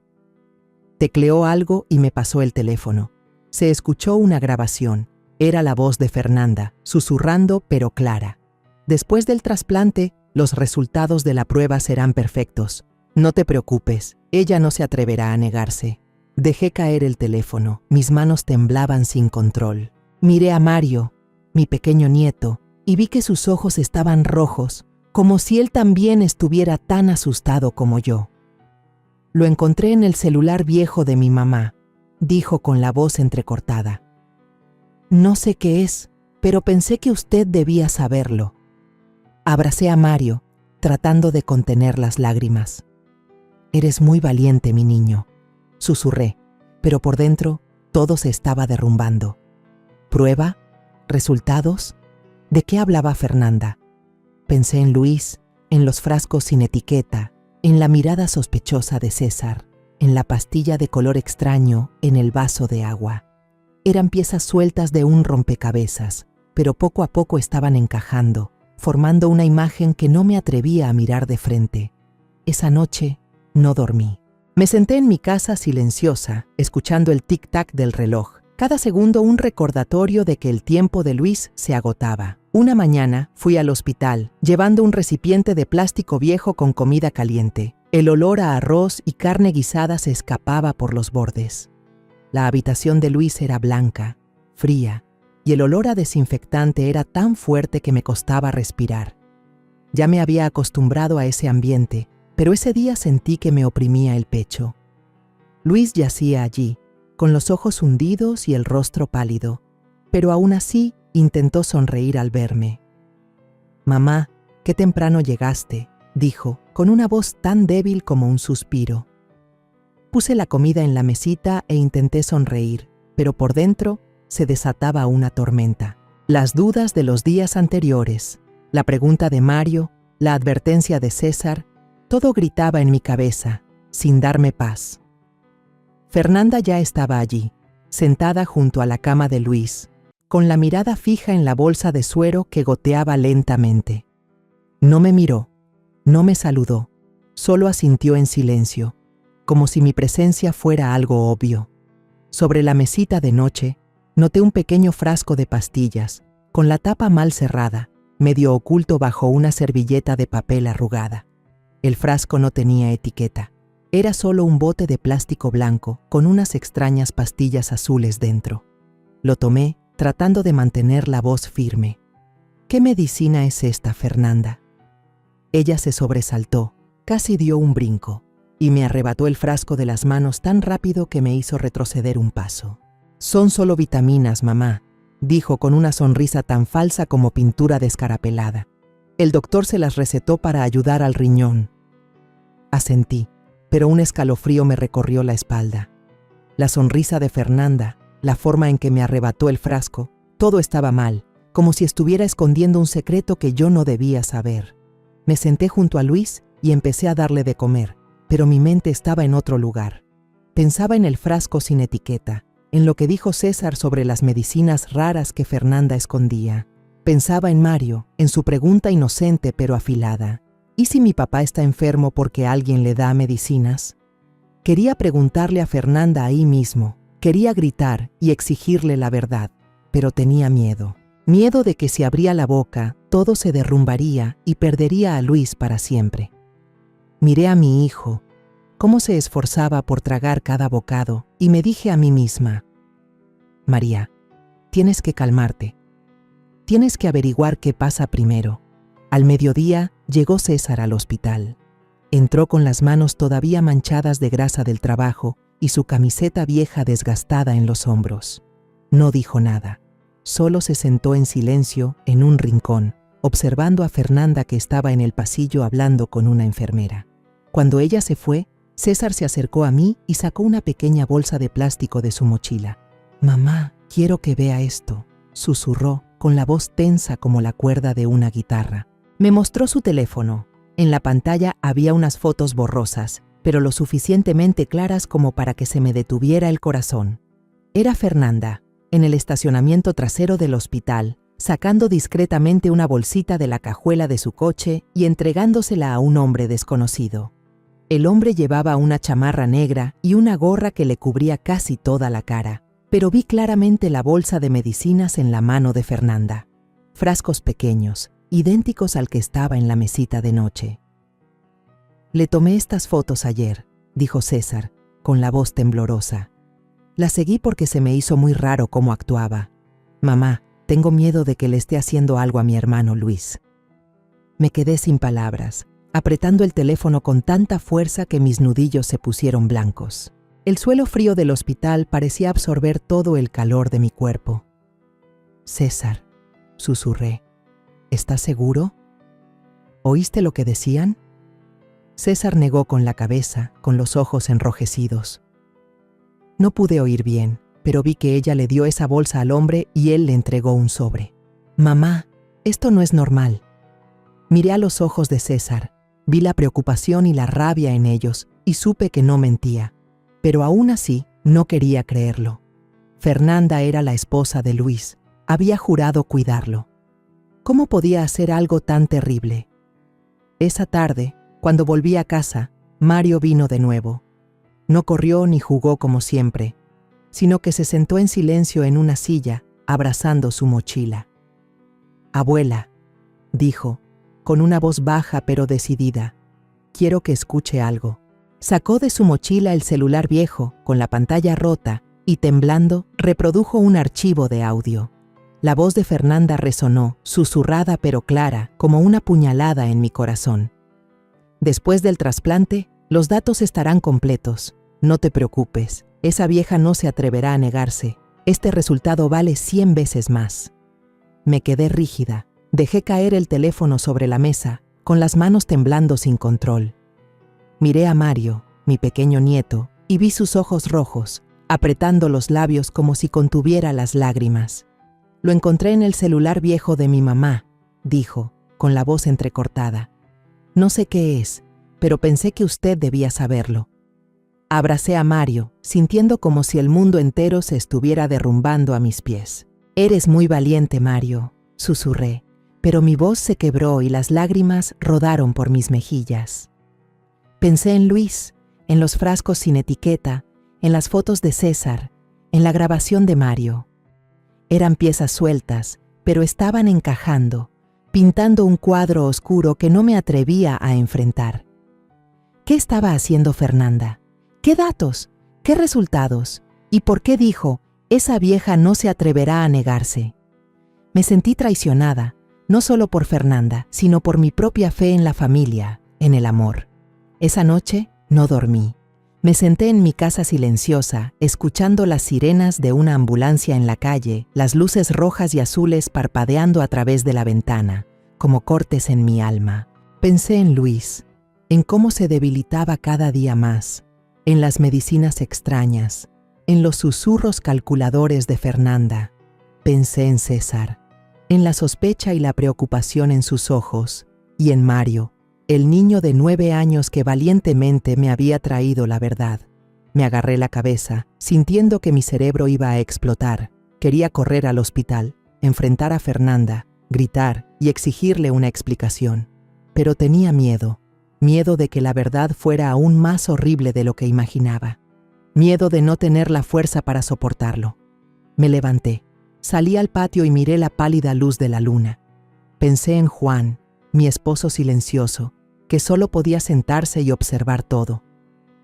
Tecleó algo y me pasó el teléfono. Se escuchó una grabación. Era la voz de Fernanda, susurrando pero clara. «Después del trasplante, los resultados de la prueba serán perfectos. No te preocupes, ella no se atreverá a negarse». Dejé caer el teléfono, mis manos temblaban sin control. Miré a Mario, mi pequeño nieto, y vi que sus ojos estaban rojos, como si él también estuviera tan asustado como yo. «Lo encontré en el celular viejo de mi mamá», dijo con la voz entrecortada. «No sé qué es, pero pensé que usted debía saberlo». Abracé a Mario, tratando de contener las lágrimas. «Eres muy valiente, mi niño», susurré, pero por dentro todo se estaba derrumbando. ¿Prueba? ¿Resultados? ¿De qué hablaba Fernanda? Pensé en Luis, en los frascos sin etiqueta, en la mirada sospechosa de César, en la pastilla de color extraño en el vaso de agua. Eran piezas sueltas de un rompecabezas, pero poco a poco estaban encajando, formando una imagen que no me atrevía a mirar de frente. Esa noche no dormí. Me senté en mi casa silenciosa, escuchando el tic-tac del reloj. Cada segundo un recordatorio de que el tiempo de Luis se agotaba. Una mañana fui al hospital, llevando un recipiente de plástico viejo con comida caliente. El olor a arroz y carne guisada se escapaba por los bordes. La habitación de Luis era blanca, fría, y el olor a desinfectante era tan fuerte que me costaba respirar. Ya me había acostumbrado a ese ambiente, pero ese día sentí que me oprimía el pecho. Luis yacía allí, con los ojos hundidos y el rostro pálido, pero aún así intentó sonreír al verme. «Mamá, qué temprano llegaste», dijo, con una voz tan débil como un suspiro. Puse la comida en la mesita e intenté sonreír, pero por dentro se desataba una tormenta. Las dudas de los días anteriores, la pregunta de Mario, la advertencia de César, todo gritaba en mi cabeza, sin darme paz. Fernanda ya estaba allí, sentada junto a la cama de Luis, con la mirada fija en la bolsa de suero que goteaba lentamente. No me miró, no me saludó, solo asintió en silencio, como si mi presencia fuera algo obvio. Sobre la mesita de noche, noté un pequeño frasco de pastillas, con la tapa mal cerrada, medio oculto bajo una servilleta de papel arrugada. El frasco no tenía etiqueta. Era solo un bote de plástico blanco con unas extrañas pastillas azules dentro. Lo tomé, tratando de mantener la voz firme. «¿Qué medicina es esta, Fernanda?». Ella se sobresaltó, casi dio un brinco. y me arrebató el frasco de las manos tan rápido que me hizo retroceder un paso. «Son solo vitaminas, mamá», dijo con una sonrisa tan falsa como pintura descarapelada. «El doctor se las recetó para ayudar al riñón». Asentí, pero un escalofrío me recorrió la espalda. La sonrisa de Fernanda, la forma en que me arrebató el frasco, todo estaba mal, como si estuviera escondiendo un secreto que yo no debía saber. Me senté junto a Luis y empecé a darle de comer, pero mi mente estaba en otro lugar. Pensaba en el frasco sin etiqueta, en lo que dijo César sobre las medicinas raras que Fernanda escondía. Pensaba en Mario, en su pregunta inocente pero afilada. ¿Y si mi papá está enfermo porque alguien le da medicinas? Quería preguntarle a Fernanda ahí mismo, quería gritar y exigirle la verdad, pero tenía miedo. Miedo de que si abría la boca, todo se derrumbaría y perdería a Luis para siempre. Miré a mi hijo, cómo se esforzaba por tragar cada bocado, y me dije a mí misma: María, tienes que calmarte. Tienes que averiguar qué pasa primero. Al mediodía llegó César al hospital. Entró con las manos todavía manchadas de grasa del trabajo y su camiseta vieja desgastada en los hombros. No dijo nada. Solo se sentó en silencio en un rincón, observando a Fernanda que estaba en el pasillo hablando con una enfermera. Cuando ella se fue, César se acercó a mí y sacó una pequeña bolsa de plástico de su mochila. «Mamá, quiero que vea esto», susurró, con la voz tensa como la cuerda de una guitarra. Me mostró su teléfono. En la pantalla había unas fotos borrosas, pero lo suficientemente claras como para que se me detuviera el corazón. Era Fernanda, en el estacionamiento trasero del hospital, sacando discretamente una bolsita de la cajuela de su coche y entregándosela a un hombre desconocido. El hombre llevaba una chamarra negra y una gorra que le cubría casi toda la cara, pero vi claramente la bolsa de medicinas en la mano de Fernanda. Frascos pequeños, idénticos al que estaba en la mesita de noche. «Le tomé estas fotos ayer», dijo César, con la voz temblorosa. «La seguí porque se me hizo muy raro cómo actuaba. Mamá, tengo miedo de que le esté haciendo algo a mi hermano Luis». Me quedé sin palabras, apretando el teléfono con tanta fuerza que mis nudillos se pusieron blancos. El suelo frío del hospital parecía absorber todo el calor de mi cuerpo. «César», susurré, «¿estás seguro? ¿Oíste lo que decían?» César negó con la cabeza, con los ojos enrojecidos. No pude oír bien, pero vi que ella le dio esa bolsa al hombre y él le entregó un sobre. «Mamá, esto no es normal». Miré a los ojos de César, vi la preocupación y la rabia en ellos y supe que no mentía, pero aún así no quería creerlo. Fernanda era la esposa de Luis, había jurado cuidarlo. ¿Cómo podía hacer algo tan terrible? Esa tarde, cuando volví a casa, Mario vino de nuevo. No corrió ni jugó como siempre, sino que se sentó en silencio en una silla, abrazando su mochila. «Abuela», dijo, con una voz baja pero decidida, «quiero que escuche algo». Sacó de su mochila el celular viejo, con la pantalla rota, y temblando, reprodujo un archivo de audio. La voz de Fernanda resonó, susurrada pero clara, como una puñalada en mi corazón. «Después del trasplante, los datos estarán completos. No te preocupes, esa vieja no se atreverá a negarse. Este resultado vale 100 veces más». Me quedé rígida. Dejé caer el teléfono sobre la mesa, con las manos temblando sin control. Miré a Mario, mi pequeño nieto, y vi sus ojos rojos, apretando los labios como si contuviera las lágrimas. «Lo encontré en el celular viejo de mi mamá», dijo, con la voz entrecortada. «No sé qué es, pero pensé que usted debía saberlo». Abracé a Mario, sintiendo como si el mundo entero se estuviera derrumbando a mis pies. «Eres muy valiente, Mario», susurré, pero mi voz se quebró y las lágrimas rodaron por mis mejillas. Pensé en Luis, en los frascos sin etiqueta, en las fotos de César, en la grabación de Mario. Eran piezas sueltas, pero estaban encajando, pintando un cuadro oscuro que no me atrevía a enfrentar. ¿Qué estaba haciendo Fernanda? ¿Qué datos? ¿Qué resultados? ¿Y por qué dijo, esa vieja no se atreverá a negarse? Me sentí traicionada, no solo por Fernanda, sino por mi propia fe en la familia, en el amor. Esa noche, No dormí. Me senté en mi casa silenciosa, escuchando las sirenas de una ambulancia en la calle, las luces rojas y azules parpadeando a través de la ventana, como cortes en mi alma. Pensé en Luis, en cómo se debilitaba cada día más, en las medicinas extrañas, en los susurros calculadores de Fernanda. Pensé en César, en la sospecha y la preocupación en sus ojos, y en Mario, el niño de 9 años que valientemente me había traído la verdad. Me agarré la cabeza, sintiendo que mi cerebro iba a explotar. Quería correr al hospital, enfrentar a Fernanda, gritar y exigirle una explicación. Pero tenía miedo de que la verdad fuera aún más horrible de lo que imaginaba. Miedo de no tener la fuerza para soportarlo. Me levanté, salí al patio y miré la pálida luz de la luna. Pensé en Juan, mi esposo silencioso, que solo podía sentarse y observar todo.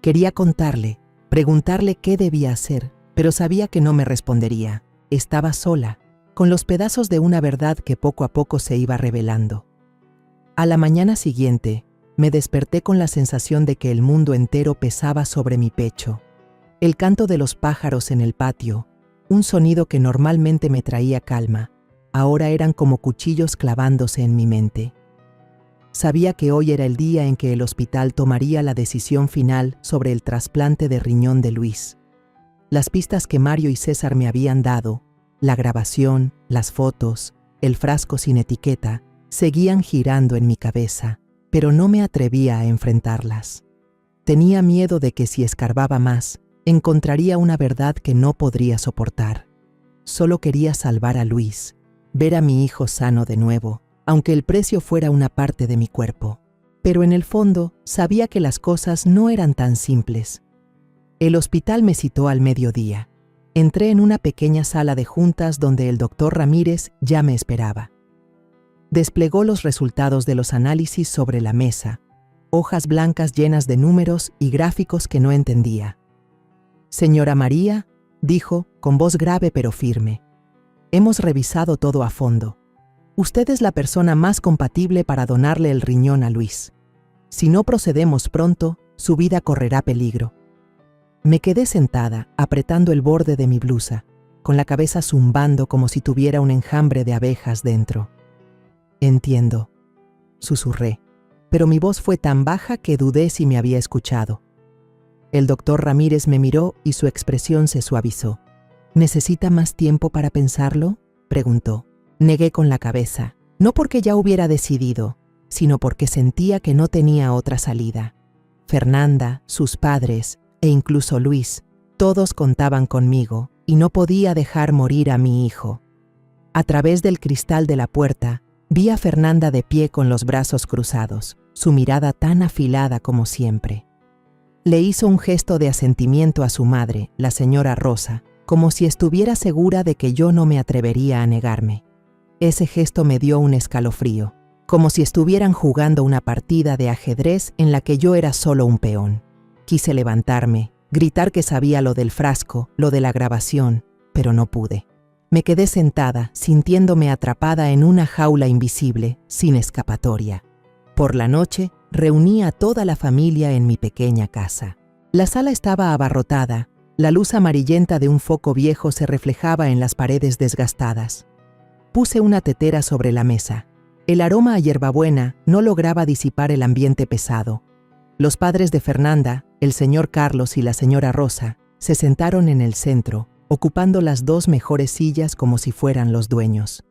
Quería contarle, preguntarle qué debía hacer, pero sabía que no me respondería. Estaba sola, con los pedazos de una verdad que poco a poco se iba revelando. A la mañana siguiente, me desperté con la sensación de que el mundo entero pesaba sobre mi pecho. El canto de los pájaros en el patio, un sonido que normalmente me traía calma, ahora eran como cuchillos clavándose en mi mente. Sabía que hoy era el día en que el hospital tomaría la decisión final sobre el trasplante de riñón de Luis. Las pistas que Mario y César me habían dado, la grabación, las fotos, el frasco sin etiqueta, seguían girando en mi cabeza, pero no me atrevía a enfrentarlas. Tenía miedo de que si escarbaba más, encontraría una verdad que no podría soportar. Solo quería salvar a Luis, ver a mi hijo sano de nuevo, aunque el precio fuera una parte de mi cuerpo. Pero en el fondo, sabía que las cosas no eran tan simples. El hospital me citó al mediodía. Entré en una pequeña sala de juntas donde el doctor Ramírez ya me esperaba. Desplegó los resultados de los análisis sobre la mesa, hojas blancas llenas de números y gráficos que no entendía. «Señora María», dijo, con voz grave pero firme, «hemos revisado todo a fondo. Usted es la persona más compatible para donarle el riñón a Luis. Si no procedemos pronto, su vida correrá peligro». Me quedé sentada, apretando el borde de mi blusa, con la cabeza zumbando como si tuviera un enjambre de abejas dentro. «Entiendo», susurré, pero mi voz fue tan baja que dudé si me había escuchado. El doctor Ramírez me miró y su expresión se suavizó. «¿Necesita más tiempo para pensarlo?», preguntó. Negué con la cabeza, no porque ya hubiera decidido, sino porque sentía que no tenía otra salida. Fernanda, sus padres e incluso Luis, todos contaban conmigo y no podía dejar morir a mi hijo. A través del cristal de la puerta, vi a Fernanda de pie con los brazos cruzados, su mirada tan afilada como siempre. Le hizo un gesto de asentimiento a su madre, la señora Rosa, como si estuviera segura de que yo no me atrevería a negarme. Ese gesto me dio un escalofrío, como si estuvieran jugando una partida de ajedrez en la que yo era solo un peón. Quise levantarme, gritar que sabía lo del frasco, lo de la grabación, pero no pude. Me quedé sentada, sintiéndome atrapada en una jaula invisible, sin escapatoria. Por la noche, reuní a toda la familia en mi pequeña casa. La sala estaba abarrotada, la luz amarillenta de un foco viejo se reflejaba en las paredes desgastadas. Puse una tetera sobre la mesa. El aroma a hierbabuena no lograba disipar el ambiente pesado. Los padres de Fernanda, el señor Carlos y la señora Rosa, se sentaron en el centro, ocupando las 2 mejores sillas como si fueran los dueños.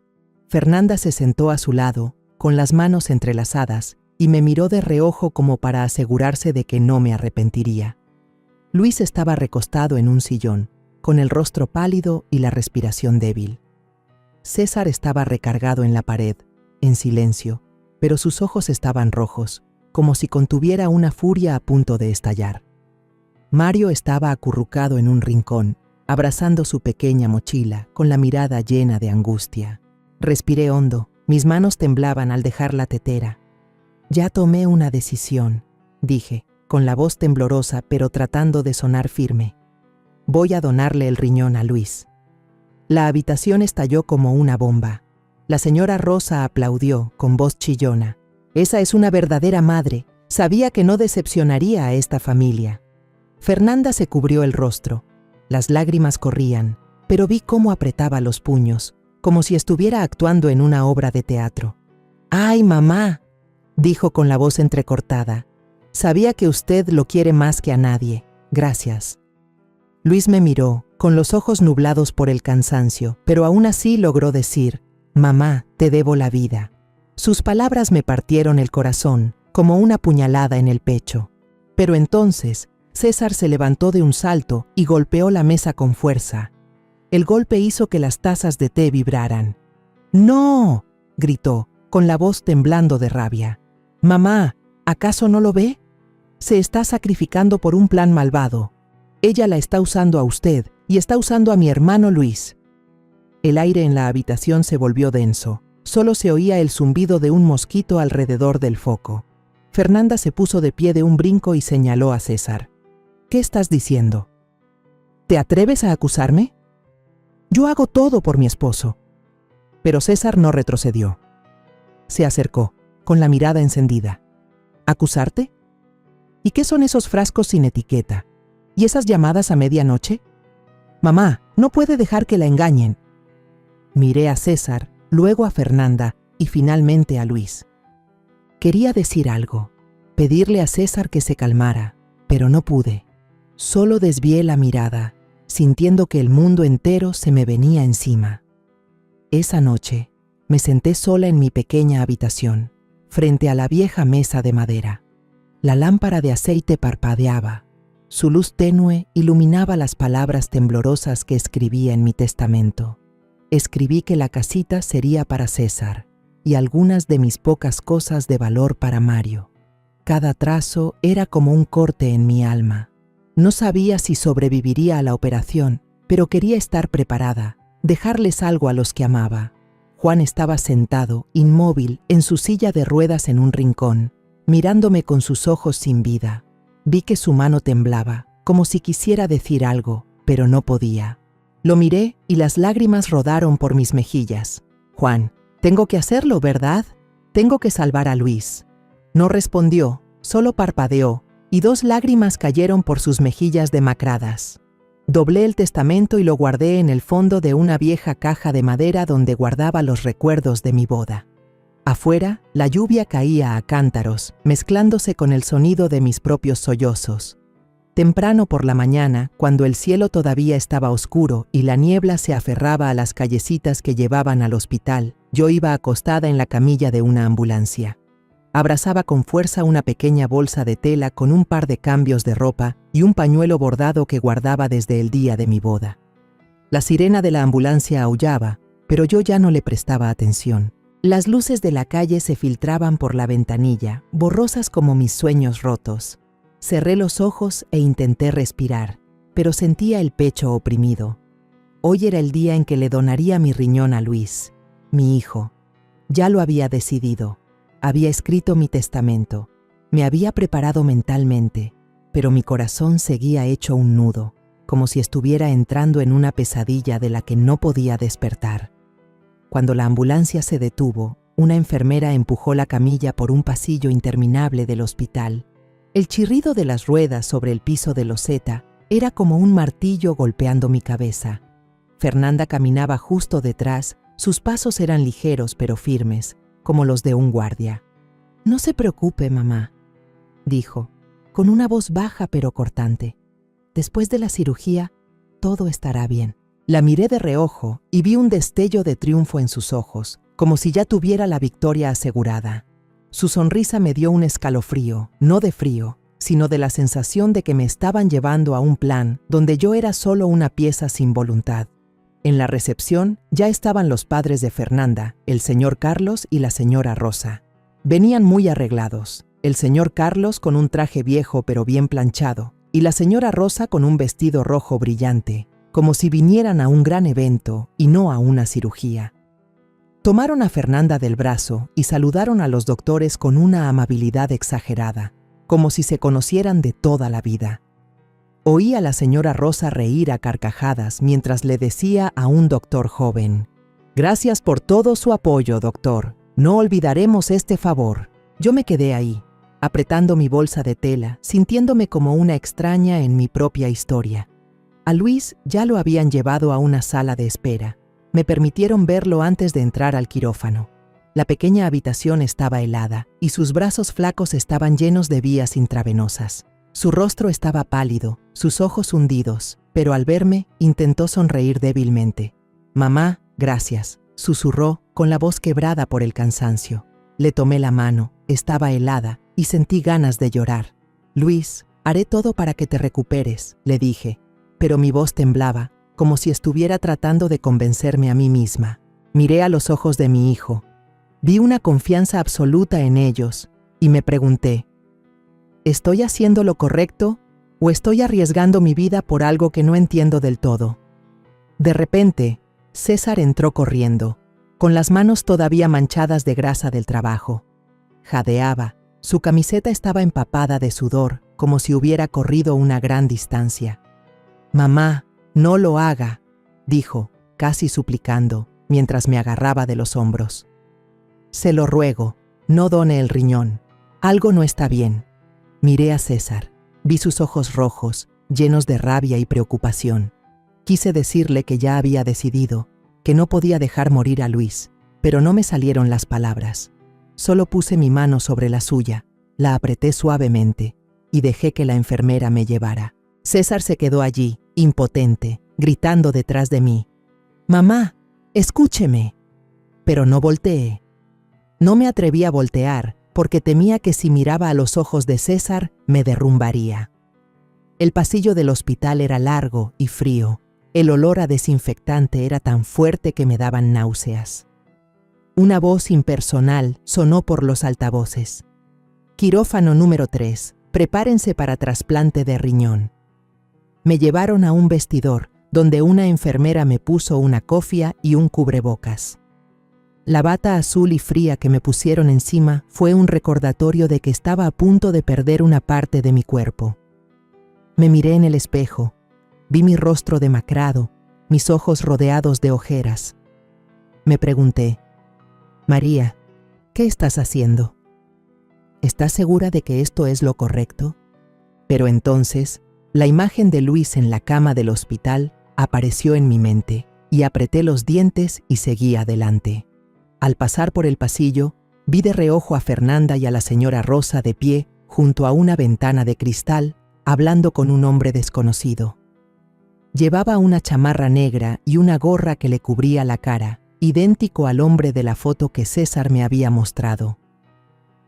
Fernanda se sentó a su lado, con las manos entrelazadas, y me miró de reojo como para asegurarse de que no me arrepentiría. Luis estaba recostado en un sillón, con el rostro pálido y la respiración débil. César estaba recargado en la pared, en silencio, pero sus ojos estaban rojos, como si contuviera una furia a punto de estallar. Mario estaba acurrucado en un rincón, abrazando su pequeña mochila, con la mirada llena de angustia. Respiré hondo, mis manos temblaban al dejar la tetera. «Ya tomé una decisión», dije, con la voz temblorosa pero tratando de sonar firme. «Voy a donarle el riñón a Luis». La habitación estalló como una bomba. La señora Rosa aplaudió con voz chillona. «Esa es una verdadera madre. Sabía que no decepcionaría a esta familia. Fernanda se cubrió el rostro. Las lágrimas corrían, pero vi cómo apretaba los puños, como si estuviera actuando en una obra de teatro. «¡Ay, mamá!», dijo con la voz entrecortada. «Sabía que usted lo quiere más que a nadie. Gracias». Luis me miró, con los ojos nublados por el cansancio, pero aún así logró decir: «Mamá, te debo la vida». Sus palabras me partieron el corazón, como una puñalada en el pecho. Pero entonces, César se levantó de un salto y golpeó la mesa con fuerza. El golpe hizo que las tazas de té vibraran. «¡No!», gritó, con la voz temblando de rabia. «Mamá, ¿acaso no lo ve? Se está sacrificando por un plan malvado. Ella la está usando a usted y está usando a mi hermano Luis». El aire en la habitación se volvió denso. Solo se oía el zumbido de un mosquito alrededor del foco. Fernanda se puso de pie de un brinco y señaló a César. «¿Qué estás diciendo? ¿Te atreves a acusarme? Yo hago todo por mi esposo». Pero César no retrocedió. Se acercó, con la mirada encendida. «¿Acusarte? ¿Y qué son esos frascos sin etiqueta? ¿Y esas llamadas a medianoche? Mamá, no puede dejar que la engañen». Miré a César, luego a Fernanda y finalmente a Luis. Quería decir algo, pedirle a César que se calmara, pero no pude. Solo desvié la mirada, sintiendo que el mundo entero se me venía encima. Esa noche, me senté sola en mi pequeña habitación, frente a la vieja mesa de madera. La lámpara de aceite parpadeaba. Su luz tenue iluminaba las palabras temblorosas que escribía en mi testamento. Escribí que la casita sería para César y algunas de mis pocas cosas de valor para Mario. Cada trazo era como un corte en mi alma. No sabía si sobreviviría a la operación, pero quería estar preparada, dejarles algo a los que amaba. Juan estaba sentado, inmóvil, en su silla de ruedas en un rincón, mirándome con sus ojos sin vida. Vi que su mano temblaba, como si quisiera decir algo, pero no podía. Lo miré y las lágrimas rodaron por mis mejillas. «Juan, tengo que hacerlo, ¿verdad? Tengo que salvar a Luis». No respondió, solo parpadeó, y 2 lágrimas cayeron por sus mejillas demacradas. Doblé el testamento y lo guardé en el fondo de una vieja caja de madera donde guardaba los recuerdos de mi boda. Afuera, la lluvia caía a cántaros, mezclándose con el sonido de mis propios sollozos. Temprano por la mañana, cuando el cielo todavía estaba oscuro y la niebla se aferraba a las callecitas que llevaban al hospital, yo iba acostada en la camilla de una ambulancia. Abrazaba con fuerza una pequeña bolsa de tela con un par de cambios de ropa y un pañuelo bordado que guardaba desde el día de mi boda. La sirena de la ambulancia aullaba, pero yo ya no le prestaba atención. Las luces de la calle se filtraban por la ventanilla, borrosas como mis sueños rotos. Cerré los ojos e intenté respirar, pero sentía el pecho oprimido. Hoy era el día en que le donaría mi riñón a Luis, mi hijo. Ya lo había decidido. Había escrito mi testamento. Me había preparado mentalmente, pero mi corazón seguía hecho un nudo, como si estuviera entrando en una pesadilla de la que no podía despertar. Cuando la ambulancia se detuvo, una enfermera empujó la camilla por un pasillo interminable del hospital. El chirrido de las ruedas sobre el piso de loseta era como un martillo golpeando mi cabeza. Fernanda caminaba justo detrás, sus pasos eran ligeros pero firmes, como los de un guardia. «No se preocupe, mamá», dijo, con una voz baja pero cortante. «Después de la cirugía, todo estará bien». La miré de reojo y vi un destello de triunfo en sus ojos, como si ya tuviera la victoria asegurada. Su sonrisa me dio un escalofrío, no de frío, sino de la sensación de que me estaban llevando a un plan donde yo era solo una pieza sin voluntad. En la recepción ya estaban los padres de Fernanda, el señor Carlos y la señora Rosa. Venían muy arreglados, el señor Carlos con un traje viejo pero bien planchado, y la señora Rosa con un vestido rojo brillante, como si vinieran a un gran evento y no a una cirugía. Tomaron a Fernanda del brazo y saludaron a los doctores con una amabilidad exagerada, como si se conocieran de toda la vida. Oí a la señora Rosa reír a carcajadas mientras le decía a un doctor joven: «Gracias por todo su apoyo, doctor. No olvidaremos este favor». Yo me quedé ahí, apretando mi bolsa de tela, sintiéndome como una extraña en mi propia historia. A Luis ya lo habían llevado a una sala de espera. Me permitieron verlo antes de entrar al quirófano. La pequeña habitación estaba helada y sus brazos flacos estaban llenos de vías intravenosas. Su rostro estaba pálido, sus ojos hundidos, pero al verme intentó sonreír débilmente. «Mamá, gracias», susurró con la voz quebrada por el cansancio. Le tomé la mano, estaba helada y sentí ganas de llorar. «Luis, haré todo para que te recuperes», le dije, pero mi voz temblaba, como si estuviera tratando de convencerme a mí misma. Miré a los ojos de mi hijo. Vi una confianza absoluta en ellos y me pregunté, ¿estoy haciendo lo correcto o estoy arriesgando mi vida por algo que no entiendo del todo? De repente, César entró corriendo, con las manos todavía manchadas de grasa del trabajo. Jadeaba, su camiseta estaba empapada de sudor, como si hubiera corrido una gran distancia. «Mamá, no lo haga», dijo, casi suplicando, mientras me agarraba de los hombros. «Se lo ruego, no done el riñón. Algo no está bien». Miré a César. Vi sus ojos rojos, llenos de rabia y preocupación. Quise decirle que ya había decidido, que no podía dejar morir a Luis, pero no me salieron las palabras. Solo puse mi mano sobre la suya, la apreté suavemente y dejé que la enfermera me llevara. César se quedó allí, impotente, gritando detrás de mí. «Mamá, escúcheme». Pero no volteé. No me atreví a voltear porque temía que si miraba a los ojos de César me derrumbaría. El pasillo del hospital era largo y frío. El olor a desinfectante era tan fuerte que me daban náuseas. Una voz impersonal sonó por los altavoces. «Quirófano número 3, prepárense para trasplante de riñón». Me llevaron a un vestidor, donde una enfermera me puso una cofia y un cubrebocas. La bata azul y fría que me pusieron encima fue un recordatorio de que estaba a punto de perder una parte de mi cuerpo. Me miré en el espejo, vi mi rostro demacrado, mis ojos rodeados de ojeras. Me pregunté, «María, ¿qué estás haciendo? ¿Estás segura de que esto es lo correcto?» Pero entonces, la imagen de Luis en la cama del hospital apareció en mi mente y apreté los dientes y seguí adelante. Al pasar por el pasillo, vi de reojo a Fernanda y a la señora Rosa de pie junto a una ventana de cristal, hablando con un hombre desconocido. Llevaba una chamarra negra y una gorra que le cubría la cara, idéntico al hombre de la foto que César me había mostrado.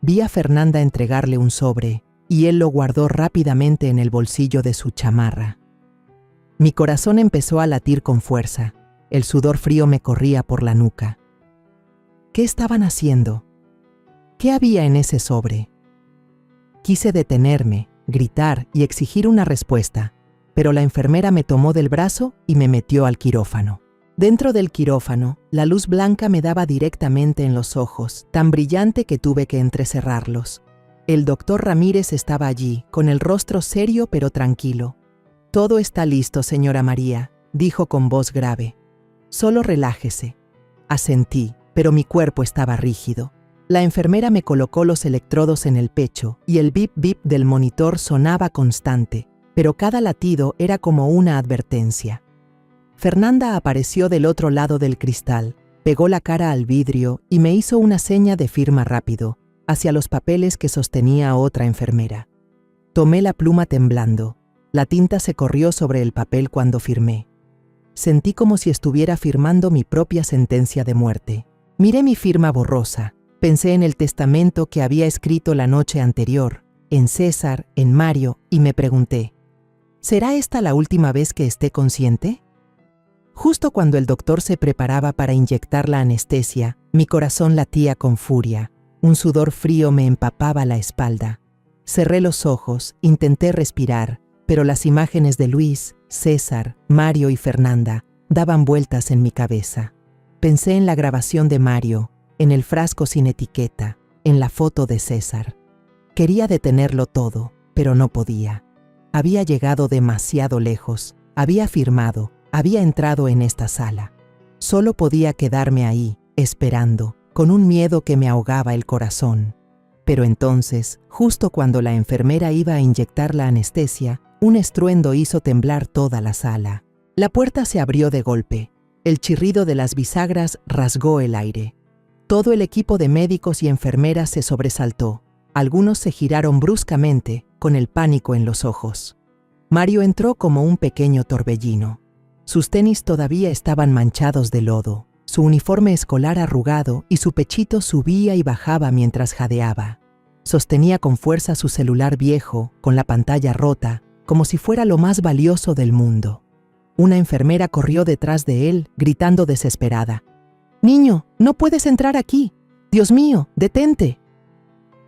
Vi a Fernanda entregarle un sobre, y él lo guardó rápidamente en el bolsillo de su chamarra. Mi corazón empezó a latir con fuerza. El sudor frío me corría por la nuca. ¿Qué estaban haciendo? ¿Qué había en ese sobre? Quise detenerme, gritar y exigir una respuesta, pero la enfermera me tomó del brazo y me metió al quirófano. Dentro del quirófano, la luz blanca me daba directamente en los ojos, tan brillante que tuve que entrecerrarlos. El doctor Ramírez estaba allí, con el rostro serio pero tranquilo. «Todo está listo, señora María», dijo con voz grave. «Solo relájese». Asentí, pero mi cuerpo estaba rígido. La enfermera me colocó los electrodos en el pecho y el bip bip del monitor sonaba constante, pero cada latido era como una advertencia. Fernanda apareció del otro lado del cristal, pegó la cara al vidrio y me hizo una seña de firma rápido, hacia los papeles que sostenía otra enfermera. Tomé la pluma temblando. La tinta se corrió sobre el papel cuando firmé. Sentí como si estuviera firmando mi propia sentencia de muerte. Miré mi firma borrosa. Pensé en el testamento que había escrito la noche anterior, en César, en Mario, y me pregunté, ¿será esta la última vez que esté consciente? Justo cuando el doctor se preparaba para inyectar la anestesia, mi corazón latía con furia. Un sudor frío me empapaba la espalda. Cerré los ojos, intenté respirar, pero las imágenes de Luis, César, Mario y Fernanda daban vueltas en mi cabeza. Pensé en la grabación de Mario, en el frasco sin etiqueta, en la foto de César. Quería detenerlo todo, pero no podía. Había llegado demasiado lejos, había firmado, había entrado en esta sala. Solo podía quedarme ahí, esperando, con un miedo que me ahogaba el corazón. Pero entonces, justo cuando la enfermera iba a inyectar la anestesia, un estruendo hizo temblar toda la sala. La puerta se abrió de golpe. El chirrido de las bisagras rasgó el aire. Todo el equipo de médicos y enfermeras se sobresaltó. Algunos se giraron bruscamente, con el pánico en los ojos. Mario entró como un pequeño torbellino. Sus tenis todavía estaban manchados de lodo, su uniforme escolar arrugado y su pechito subía y bajaba mientras jadeaba. Sostenía con fuerza su celular viejo, con la pantalla rota, como si fuera lo más valioso del mundo. Una enfermera corrió detrás de él, gritando desesperada: «Niño, no puedes entrar aquí. Dios mío, detente».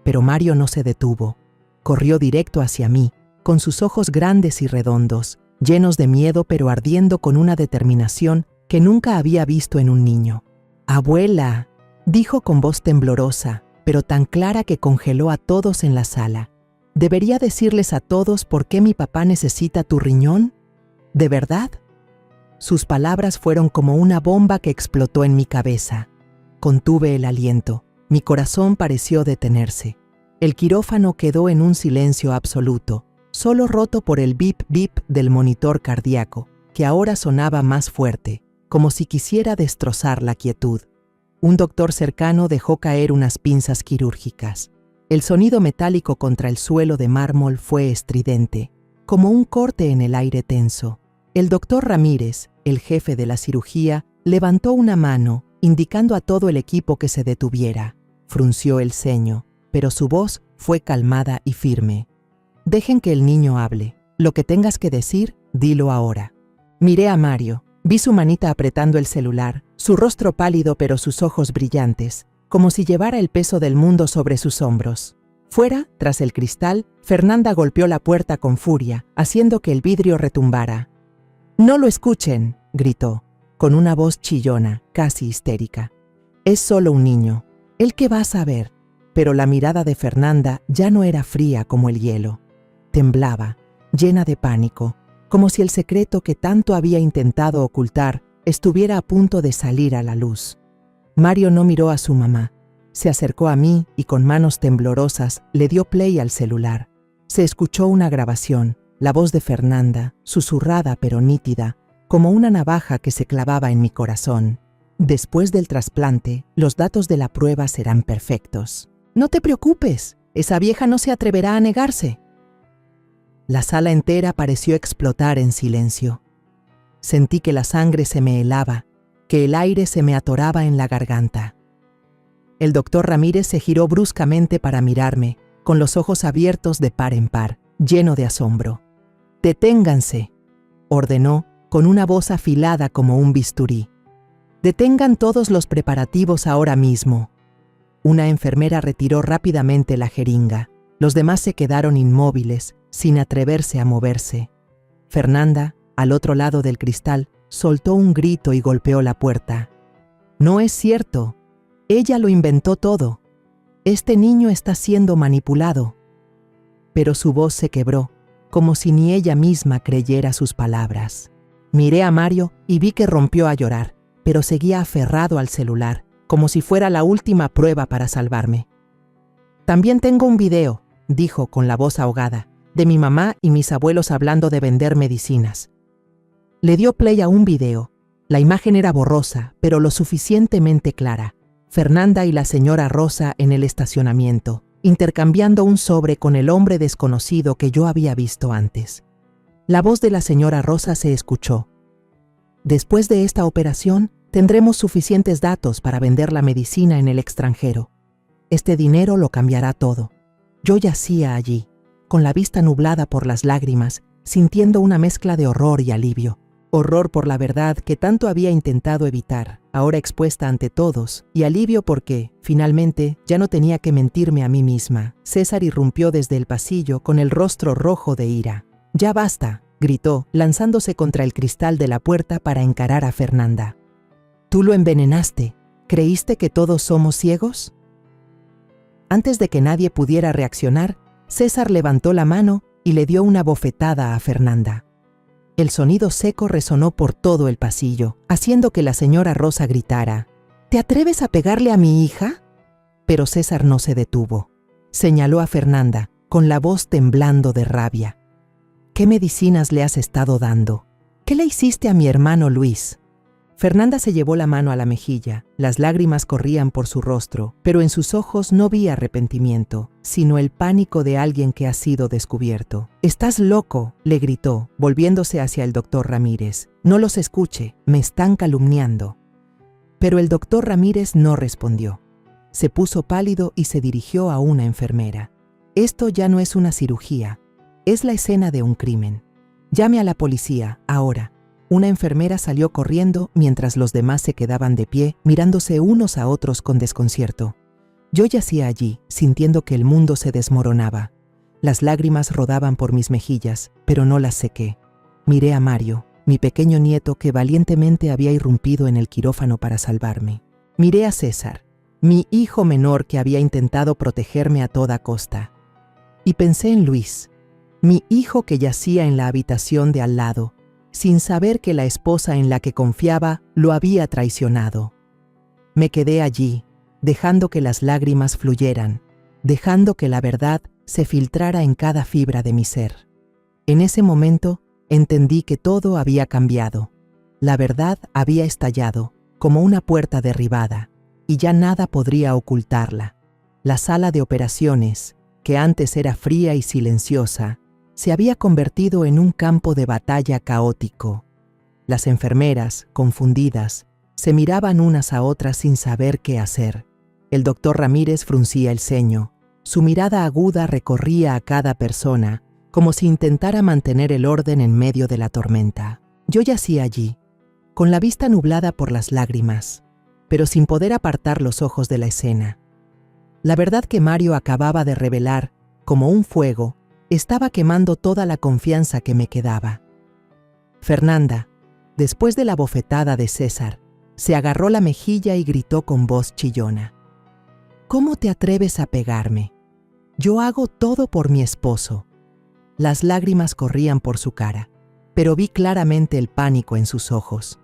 Pero Mario no se detuvo. Corrió directo hacia mí, con sus ojos grandes y redondos, llenos de miedo pero ardiendo con una determinación que nunca había visto en un niño. «Abuela», dijo con voz temblorosa, pero tan clara que congeló a todos en la sala. ¿Debería decirles a todos por qué mi papá necesita tu riñón? ¿De verdad? Sus palabras fueron como una bomba que explotó en mi cabeza. Contuve el aliento. Mi corazón pareció detenerse. El quirófano quedó en un silencio absoluto, solo roto por el bip bip del monitor cardíaco, que ahora sonaba más fuerte, como si quisiera destrozar la quietud. Un doctor cercano dejó caer unas pinzas quirúrgicas. El sonido metálico contra el suelo de mármol fue estridente, como un corte en el aire tenso. El doctor Ramírez, el jefe de la cirugía, levantó una mano, indicando a todo el equipo que se detuviera. Frunció el ceño, pero su voz fue calmada y firme. «Dejen que el niño hable. Lo que tengas que decir, dilo ahora». Miré a Mario. Vi su manita apretando el celular, su rostro pálido pero sus ojos brillantes, como si llevara el peso del mundo sobre sus hombros. Fuera, tras el cristal, Fernanda golpeó la puerta con furia, haciendo que el vidrio retumbara. «No lo escuchen», gritó, con una voz chillona, casi histérica. «Es solo un niño. ¿Él qué va a saber?». Pero la mirada de Fernanda ya no era fría como el hielo. Temblaba, llena de pánico, como si el secreto que tanto había intentado ocultar estuviera a punto de salir a la luz. Mario no miró a su mamá. Se acercó a mí y con manos temblorosas le dio play al celular. Se escuchó una grabación, la voz de Fernanda, susurrada pero nítida, como una navaja que se clavaba en mi corazón. «Después del trasplante, los datos de la prueba serán perfectos. No te preocupes, esa vieja no se atreverá a negarse». La sala entera pareció explotar en silencio. Sentí que la sangre se me helaba, que el aire se me atoraba en la garganta. El doctor Ramírez se giró bruscamente para mirarme, con los ojos abiertos de par en par, lleno de asombro. «Deténganse», ordenó, con una voz afilada como un bisturí. «Detengan todos los preparativos ahora mismo». Una enfermera retiró rápidamente la jeringa. Los demás se quedaron inmóviles, sin atreverse a moverse. Fernanda, al otro lado del cristal, soltó un grito y golpeó la puerta. «No es cierto. Ella lo inventó todo. Este niño está siendo manipulado». Pero su voz se quebró, como si ni ella misma creyera sus palabras. Miré a Mario y vi que rompió a llorar, pero seguía aferrado al celular, como si fuera la última prueba para salvarme. «También tengo un video», dijo con la voz ahogada, «de mi mamá y mis abuelos hablando de vender medicinas». Le dio play a un video. La imagen era borrosa, pero lo suficientemente clara. Fernanda y la señora Rosa en el estacionamiento, intercambiando un sobre con el hombre desconocido que yo había visto antes. La voz de la señora Rosa se escuchó. «Después de esta operación, tendremos suficientes datos para vender la medicina en el extranjero. Este dinero lo cambiará todo». Yo yacía allí, con la vista nublada por las lágrimas, sintiendo una mezcla de horror y alivio. Horror por la verdad que tanto había intentado evitar, ahora expuesta ante todos, y alivio porque, finalmente, ya no tenía que mentirme a mí misma. César irrumpió desde el pasillo con el rostro rojo de ira. «Ya basta», gritó, lanzándose contra el cristal de la puerta para encarar a Fernanda. «Tú lo envenenaste. ¿Creíste que todos somos ciegos?». Antes de que nadie pudiera reaccionar, César levantó la mano y le dio una bofetada a Fernanda. El sonido seco resonó por todo el pasillo, haciendo que la señora Rosa gritara: «¿Te atreves a pegarle a mi hija?». Pero César no se detuvo. señaló a Fernanda, con la voz temblando de rabia. ¿Qué medicinas le has estado dando? ¿Qué le hiciste a mi hermano Luis? Fernanda se llevó la mano a la mejilla, las lágrimas corrían por su rostro, pero en sus ojos no vi arrepentimiento, sino el pánico de alguien que ha sido descubierto. «¡Estás loco!», le gritó, volviéndose hacia el doctor Ramírez. «No los escuche, me están calumniando». Pero el doctor Ramírez no respondió. Se puso pálido y se dirigió a una enfermera. «Esto ya no es una cirugía, es la escena de un crimen. Llame a la policía, ahora». Una enfermera salió corriendo mientras los demás se quedaban de pie, mirándose unos a otros con desconcierto. Yo yacía allí, sintiendo que el mundo se desmoronaba. Las lágrimas rodaban por mis mejillas, pero no las sequé. Miré a Mario, mi pequeño nieto que valientemente había irrumpido en el quirófano para salvarme. Miré a César, mi hijo menor que había intentado protegerme a toda costa. Y pensé en Luis, mi hijo que yacía en la habitación de al lado, sin saber que la esposa en la que confiaba lo había traicionado. Me quedé allí, dejando que las lágrimas fluyeran, dejando que la verdad se filtrara en cada fibra de mi ser. En ese momento entendí que todo había cambiado. La verdad había estallado, como una puerta derribada, y ya nada podría ocultarla. La sala de operaciones, que antes era fría y silenciosa, se había convertido en un campo de batalla caótico. Las enfermeras, confundidas, se miraban unas a otras sin saber qué hacer. El doctor Ramírez fruncía el ceño. Su mirada aguda recorría a cada persona, como si intentara mantener el orden en medio de la tormenta. Yo yacía allí, con la vista nublada por las lágrimas, pero sin poder apartar los ojos de la escena. La verdad que Mario acababa de revelar, como un fuego, estaba quemando toda la confianza que me quedaba. Fernanda, después de la bofetada de César, se agarró la mejilla y gritó con voz chillona. «¿Cómo te atreves a pegarme? Yo hago todo por mi esposo». Las lágrimas corrían por su cara, pero vi claramente el pánico en sus ojos.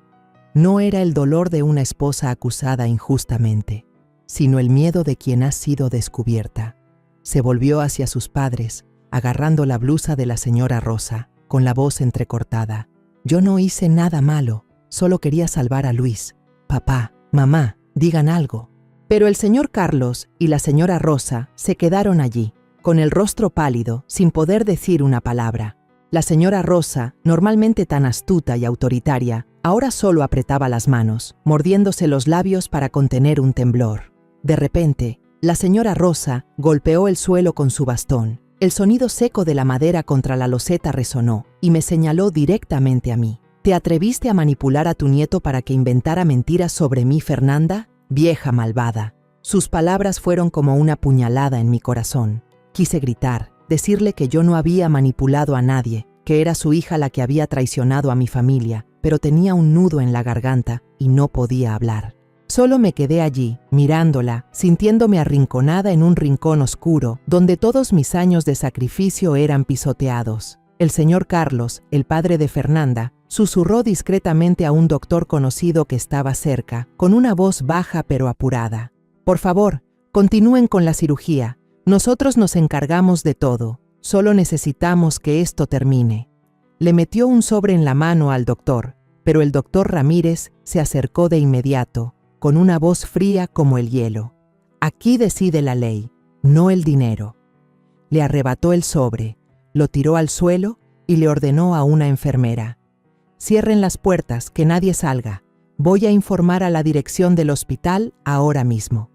No era el dolor de una esposa acusada injustamente, sino el miedo de quien ha sido descubierta. Se volvió hacia sus padres, agarrando la blusa de la señora Rosa, con la voz entrecortada. «Yo no hice nada malo, solo quería salvar a Luis. Papá, mamá, digan algo». Pero el señor Carlos y la señora Rosa se quedaron allí, con el rostro pálido, sin poder decir una palabra. La señora Rosa, normalmente tan astuta y autoritaria, ahora solo apretaba las manos, mordiéndose los labios para contener un temblor. De repente, la señora Rosa golpeó el suelo con su bastón. El sonido seco de la madera contra la loseta resonó y me señaló directamente a mí. «¿Te atreviste a manipular a tu nieto para que inventara mentiras sobre mí, Fernanda? Vieja malvada». Sus palabras fueron como una puñalada en mi corazón. Quise gritar, decirle que yo no había manipulado a nadie, que era su hija la que había traicionado a mi familia, pero tenía un nudo en la garganta y no podía hablar. Solo me quedé allí, mirándola, sintiéndome arrinconada en un rincón oscuro, donde todos mis años de sacrificio eran pisoteados. El señor Carlos, el padre de Fernanda, susurró discretamente a un doctor conocido que estaba cerca, con una voz baja pero apurada. «Por favor, continúen con la cirugía. Nosotros nos encargamos de todo. Solo necesitamos que esto termine». Le metió un sobre en la mano al doctor, pero el doctor Ramírez se acercó de inmediato, con una voz fría como el hielo. «Aquí decide la ley, no el dinero». Le arrebató el sobre, lo tiró al suelo y le ordenó a una enfermera: «Cierren las puertas, que nadie salga. Voy a informar a la dirección del hospital ahora mismo».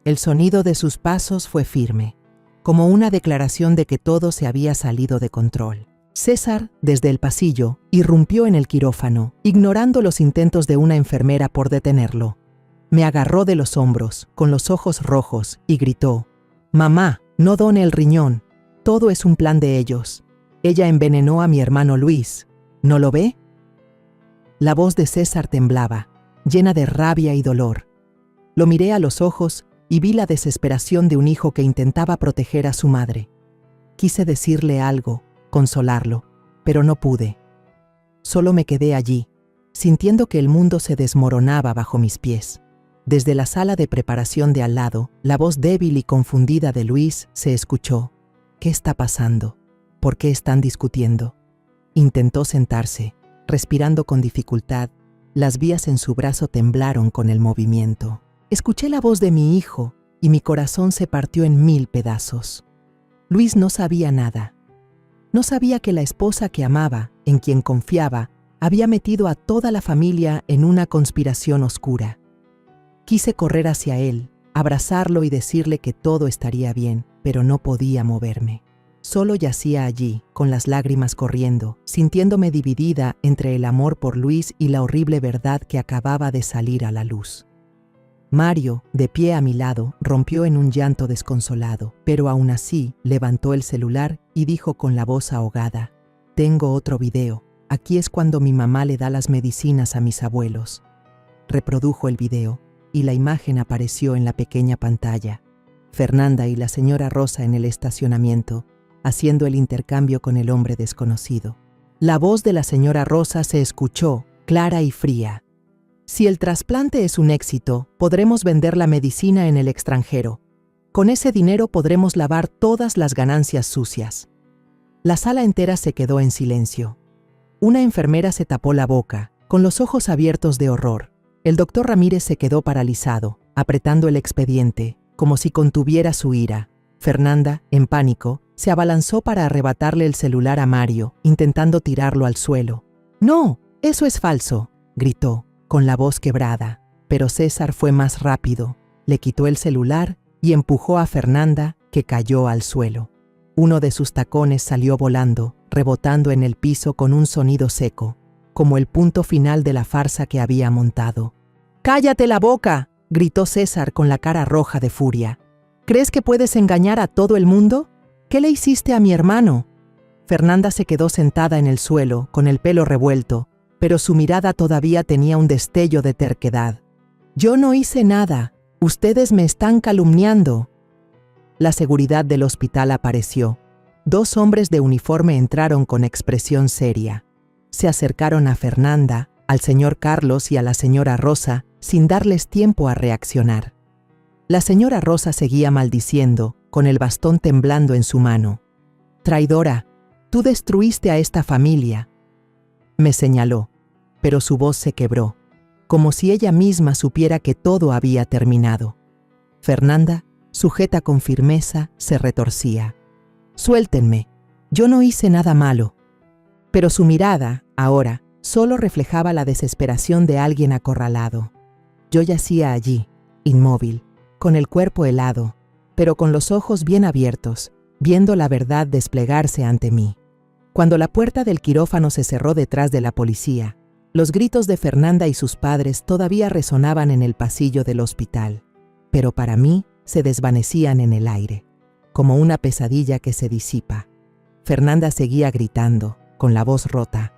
El sonido de sus pasos fue firme, como una declaración de que todo se había salido de control. César, desde el pasillo, irrumpió en el quirófano, ignorando los intentos de una enfermera por detenerlo. Me agarró de los hombros, con los ojos rojos, y gritó: «Mamá, no done el riñón. Todo es un plan de ellos. Ella envenenó a mi hermano Luis. ¿No lo ve?». La voz de César temblaba, llena de rabia y dolor. Lo miré a los ojos y vi la desesperación de un hijo que intentaba proteger a su madre. Quise decirle algo, consolarlo, pero no pude. Solo me quedé allí, sintiendo que el mundo se desmoronaba bajo mis pies. Desde la sala de preparación de al lado, la voz débil y confundida de Luis se escuchó. ¿Qué está pasando? ¿Por qué están discutiendo? Intentó sentarse, respirando con dificultad. Las vías en su brazo temblaron con el movimiento. Escuché la voz de mi hijo y mi corazón se partió en 1000 pedazos. Luis no sabía nada. No sabía que la esposa que amaba, en quien confiaba, había metido a toda la familia en una conspiración oscura. Quise correr hacia él, abrazarlo y decirle que todo estaría bien, pero no podía moverme. Solo yacía allí, con las lágrimas corriendo, sintiéndome dividida entre el amor por Luis y la horrible verdad que acababa de salir a la luz. Mario, de pie a mi lado, rompió en un llanto desconsolado, pero aún así levantó el celular y dijo con la voz ahogada: «Tengo otro video. Aquí es cuando mi mamá le da las medicinas a mis abuelos». Reprodujo el video y la imagen apareció en la pequeña pantalla. Fernanda y la señora Rosa en el estacionamiento, haciendo el intercambio con el hombre desconocido. La voz de la señora Rosa se escuchó, clara y fría. «Si el trasplante es un éxito, podremos vender la medicina en el extranjero. Con ese dinero podremos lavar todas las ganancias sucias». La sala entera se quedó en silencio. Una enfermera se tapó la boca, con los ojos abiertos de horror. El doctor Ramírez se quedó paralizado, apretando el expediente, como si contuviera su ira. Fernanda, en pánico, se abalanzó para arrebatarle el celular a Mario, intentando tirarlo al suelo. «¡No! ¡Eso es falso!», gritó, con la voz quebrada. Pero César fue más rápido. Le quitó el celular y empujó a Fernanda, que cayó al suelo. Uno de sus tacones salió volando, rebotando en el piso con un sonido seco, como el punto final de la farsa que había montado. «¡Cállate la boca!», gritó César con la cara roja de furia. «¿Crees que puedes engañar a todo el mundo? ¿Qué le hiciste a mi hermano?». Fernanda se quedó sentada en el suelo, con el pelo revuelto, pero su mirada todavía tenía un destello de terquedad. «Yo no hice nada. Ustedes me están calumniando». La seguridad del hospital apareció. 2 hombres de uniforme entraron con expresión seria. Se acercaron a Fernanda, al señor Carlos y a la señora Rosa, sin darles tiempo a reaccionar. La señora Rosa seguía maldiciendo, con el bastón temblando en su mano. «Traidora, tú destruiste a esta familia», me señaló, pero su voz se quebró, como si ella misma supiera que todo había terminado. Fernanda, sujeta con firmeza, se retorcía. «Suéltenme, yo no hice nada malo». Pero su mirada, ahora, solo reflejaba la desesperación de alguien acorralado. Yo yacía allí, inmóvil, con el cuerpo helado, pero con los ojos bien abiertos, viendo la verdad desplegarse ante mí. Cuando la puerta del quirófano se cerró detrás de la policía, los gritos de Fernanda y sus padres todavía resonaban en el pasillo del hospital, pero para mí se desvanecían en el aire, como una pesadilla que se disipa. Fernanda seguía gritando, con la voz rota.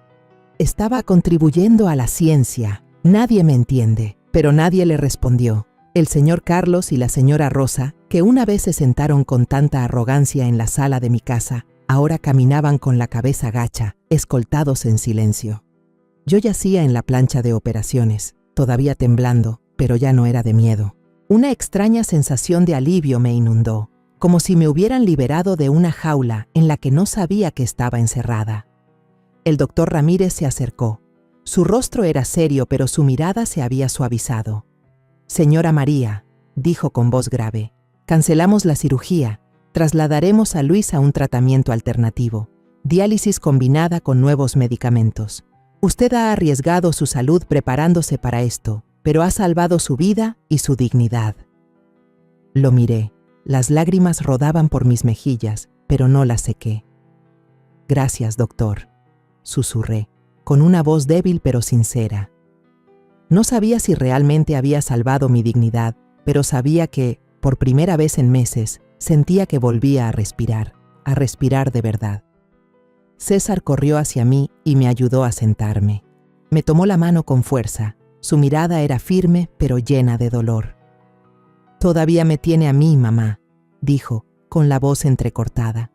«Estaba contribuyendo a la ciencia. Nadie me entiende». Pero nadie le respondió. El señor Carlos y la señora Rosa, que una vez se sentaron con tanta arrogancia en la sala de mi casa, ahora caminaban con la cabeza gacha, escoltados en silencio. Yo yacía en la plancha de operaciones, todavía temblando, pero ya no era de miedo. Una extraña sensación de alivio me inundó, como si me hubieran liberado de una jaula en la que no sabía que estaba encerrada. El doctor Ramírez se acercó. Su rostro era serio, pero su mirada se había suavizado. «Señora María», dijo con voz grave, «cancelamos la cirugía. Trasladaremos a Luis a un tratamiento alternativo, diálisis combinada con nuevos medicamentos. Usted ha arriesgado su salud preparándose para esto, pero ha salvado su vida y su dignidad». Lo miré. Las lágrimas rodaban por mis mejillas, pero no las sequé. «Gracias, doctor», susurré, con una voz débil pero sincera. No sabía si realmente había salvado mi dignidad, pero sabía que, por primera vez en meses, sentía que volvía a respirar de verdad. César corrió hacia mí y me ayudó a sentarme. Me tomó la mano con fuerza. Su mirada era firme pero llena de dolor. «Todavía me tiene a mí, mamá», dijo, con la voz entrecortada.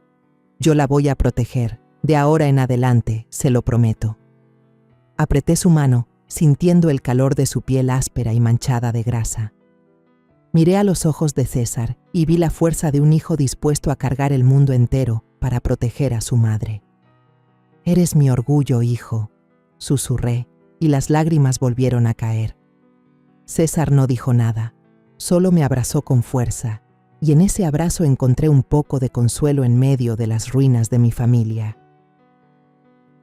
«Yo la voy a proteger. De ahora en adelante, se lo prometo». Apreté su mano, sintiendo el calor de su piel áspera y manchada de grasa. Miré a los ojos de César y vi la fuerza de un hijo dispuesto a cargar el mundo entero para proteger a su madre. «Eres mi orgullo, hijo», susurré, y las lágrimas volvieron a caer. César no dijo nada, solo me abrazó con fuerza, y en ese abrazo encontré un poco de consuelo en medio de las ruinas de mi familia.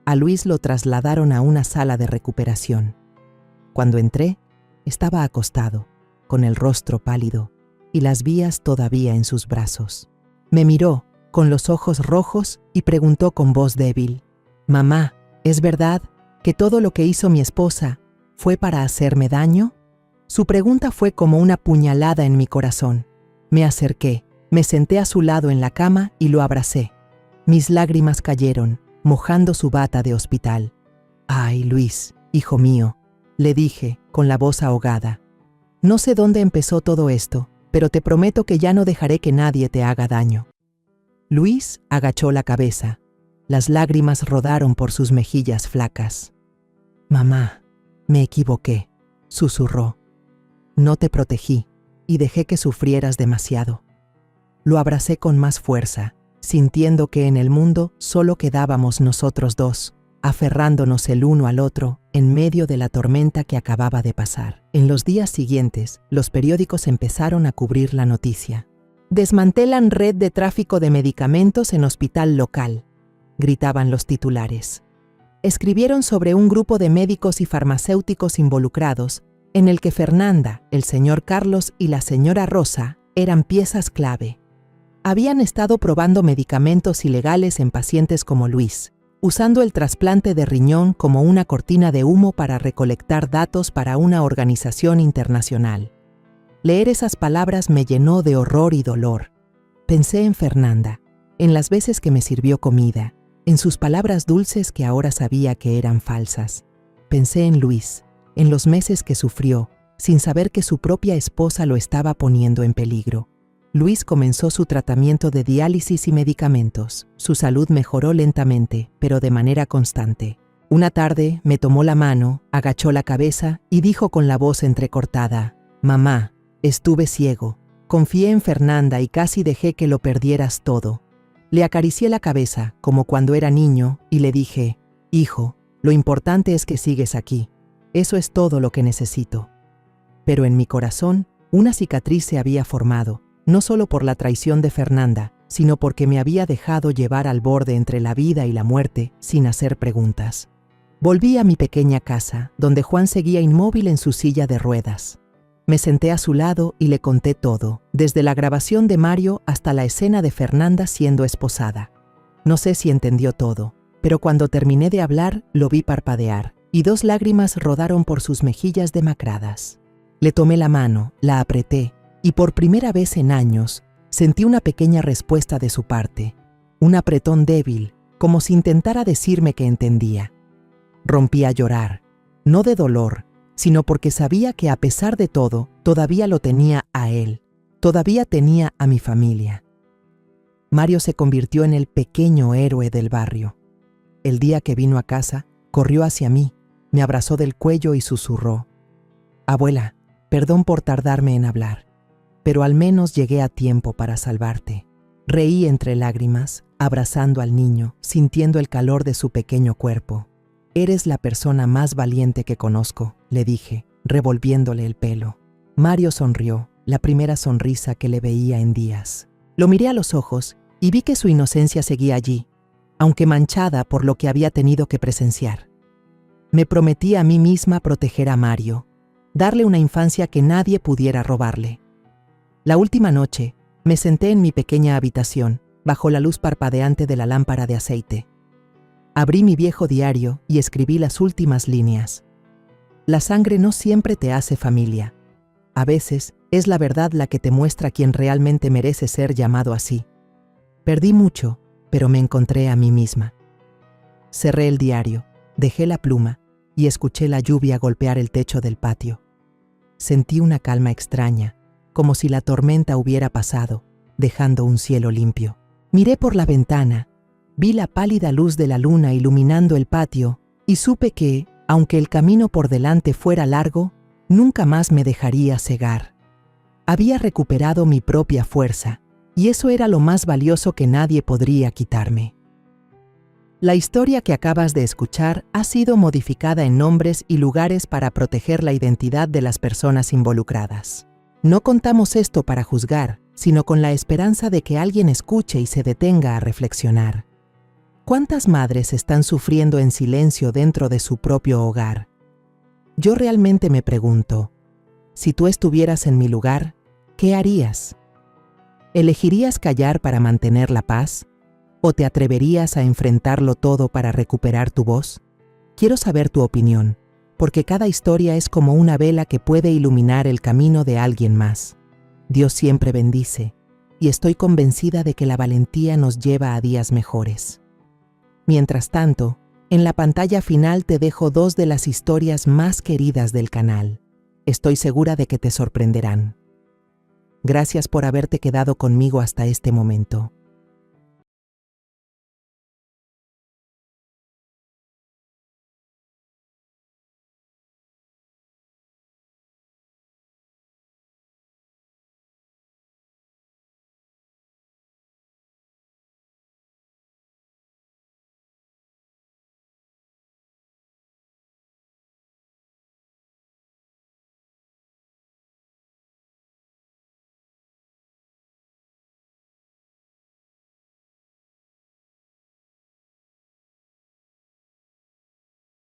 A Luis lo trasladaron a una sala de recuperación. Cuando entré, estaba acostado, con el rostro pálido y las vías todavía en sus brazos. Me miró, con los ojos rojos, y preguntó con voz débil: «Mamá, ¿es verdad que todo lo que hizo mi esposa fue para hacerme daño?» Su pregunta fue como una puñalada en mi corazón. Me acerqué, me senté a su lado en la cama y lo abracé. Mis lágrimas cayeron, mojando su bata de hospital. «Ay, Luis, hijo mío», le dije, con la voz ahogada. «No sé dónde empezó todo esto, pero te prometo que ya no dejaré que nadie te haga daño». Luis agachó la cabeza. Las lágrimas rodaron por sus mejillas flacas. «Mamá, me equivoqué», susurró. «No te protegí y dejé que sufrieras demasiado». Lo abracé con más fuerza, sintiendo que en el mundo solo quedábamos nosotros dos, aferrándonos el uno al otro en medio de la tormenta que acababa de pasar. En los días siguientes, los periódicos empezaron a cubrir la noticia. «Desmantelan red de tráfico de medicamentos en hospital local», gritaban los titulares. Escribieron sobre un grupo de médicos y farmacéuticos involucrados, en el que Fernanda, el señor Carlos y la señora Rosa eran piezas clave. Habían estado probando medicamentos ilegales en pacientes como Luis, usando el trasplante de riñón como una cortina de humo para recolectar datos para una organización internacional. Leer esas palabras me llenó de horror y dolor. Pensé en Fernanda, en las veces que me sirvió comida, en sus palabras dulces que ahora sabía que eran falsas. Pensé en Luis, en los meses que sufrió, sin saber que su propia esposa lo estaba poniendo en peligro. Luis comenzó su tratamiento de diálisis y medicamentos. Su salud mejoró lentamente, pero de manera constante. Una tarde me tomó la mano, agachó la cabeza y dijo con la voz entrecortada: «Mamá, estuve ciego. Confié en Fernanda y casi dejé que lo perdieras todo». Le acaricié la cabeza, como cuando era niño, y le dije: «Hijo, lo importante es que sigues aquí. Eso es todo lo que necesito». Pero en mi corazón, una cicatriz se había formado, no solo por la traición de Fernanda, sino porque me había dejado llevar al borde entre la vida y la muerte, sin hacer preguntas. Volví a mi pequeña casa, donde Juan seguía inmóvil en su silla de ruedas. Me senté a su lado y le conté todo, desde la grabación de Mario hasta la escena de Fernanda siendo esposada. No sé si entendió todo, pero cuando terminé de hablar, lo vi parpadear, y 2 lágrimas rodaron por sus mejillas demacradas. Le tomé la mano, la apreté, y por primera vez en años, sentí una pequeña respuesta de su parte, un apretón débil, como si intentara decirme que entendía. Rompí a llorar, no de dolor, sino porque sabía que a pesar de todo, todavía lo tenía a él, todavía tenía a mi familia. Mario se convirtió en el pequeño héroe del barrio. El día que vino a casa, corrió hacia mí, me abrazó del cuello y susurró: «Abuela, perdón por tardarme en hablar, pero al menos llegué a tiempo para salvarte». Reí entre lágrimas, abrazando al niño, sintiendo el calor de su pequeño cuerpo. «Eres la persona más valiente que conozco», le dije, revolviéndole el pelo. Mario sonrió, la primera sonrisa que le veía en días. Lo miré a los ojos y vi que su inocencia seguía allí, aunque manchada por lo que había tenido que presenciar. Me prometí a mí misma proteger a Mario, darle una infancia que nadie pudiera robarle. La última noche, me senté en mi pequeña habitación, bajo la luz parpadeante de la lámpara de aceite. Abrí mi viejo diario y escribí las últimas líneas. La sangre no siempre te hace familia. A veces es la verdad la que te muestra quién realmente merece ser llamado así. Perdí mucho, pero me encontré a mí misma. Cerré el diario, dejé la pluma y escuché la lluvia golpear el techo del patio. Sentí una calma extraña, como si la tormenta hubiera pasado, dejando un cielo limpio. Miré por la ventana, vi la pálida luz de la luna iluminando el patio y supe que, aunque el camino por delante fuera largo, nunca más me dejaría cegar. Había recuperado mi propia fuerza, y eso era lo más valioso que nadie podría quitarme. La historia que acabas de escuchar ha sido modificada en nombres y lugares para proteger la identidad de las personas involucradas. No contamos esto para juzgar, sino con la esperanza de que alguien escuche y se detenga a reflexionar. ¿Cuántas madres están sufriendo en silencio dentro de su propio hogar? Yo realmente me pregunto, si tú estuvieras en mi lugar, ¿qué harías? ¿Elegirías callar para mantener la paz? ¿O te atreverías a enfrentarlo todo para recuperar tu voz? Quiero saber tu opinión, porque cada historia es como una vela que puede iluminar el camino de alguien más. Dios siempre bendice, y estoy convencida de que la valentía nos lleva a días mejores. Mientras tanto, en la pantalla final te dejo 2 de las historias más queridas del canal. Estoy segura de que te sorprenderán. Gracias por haberte quedado conmigo hasta este momento.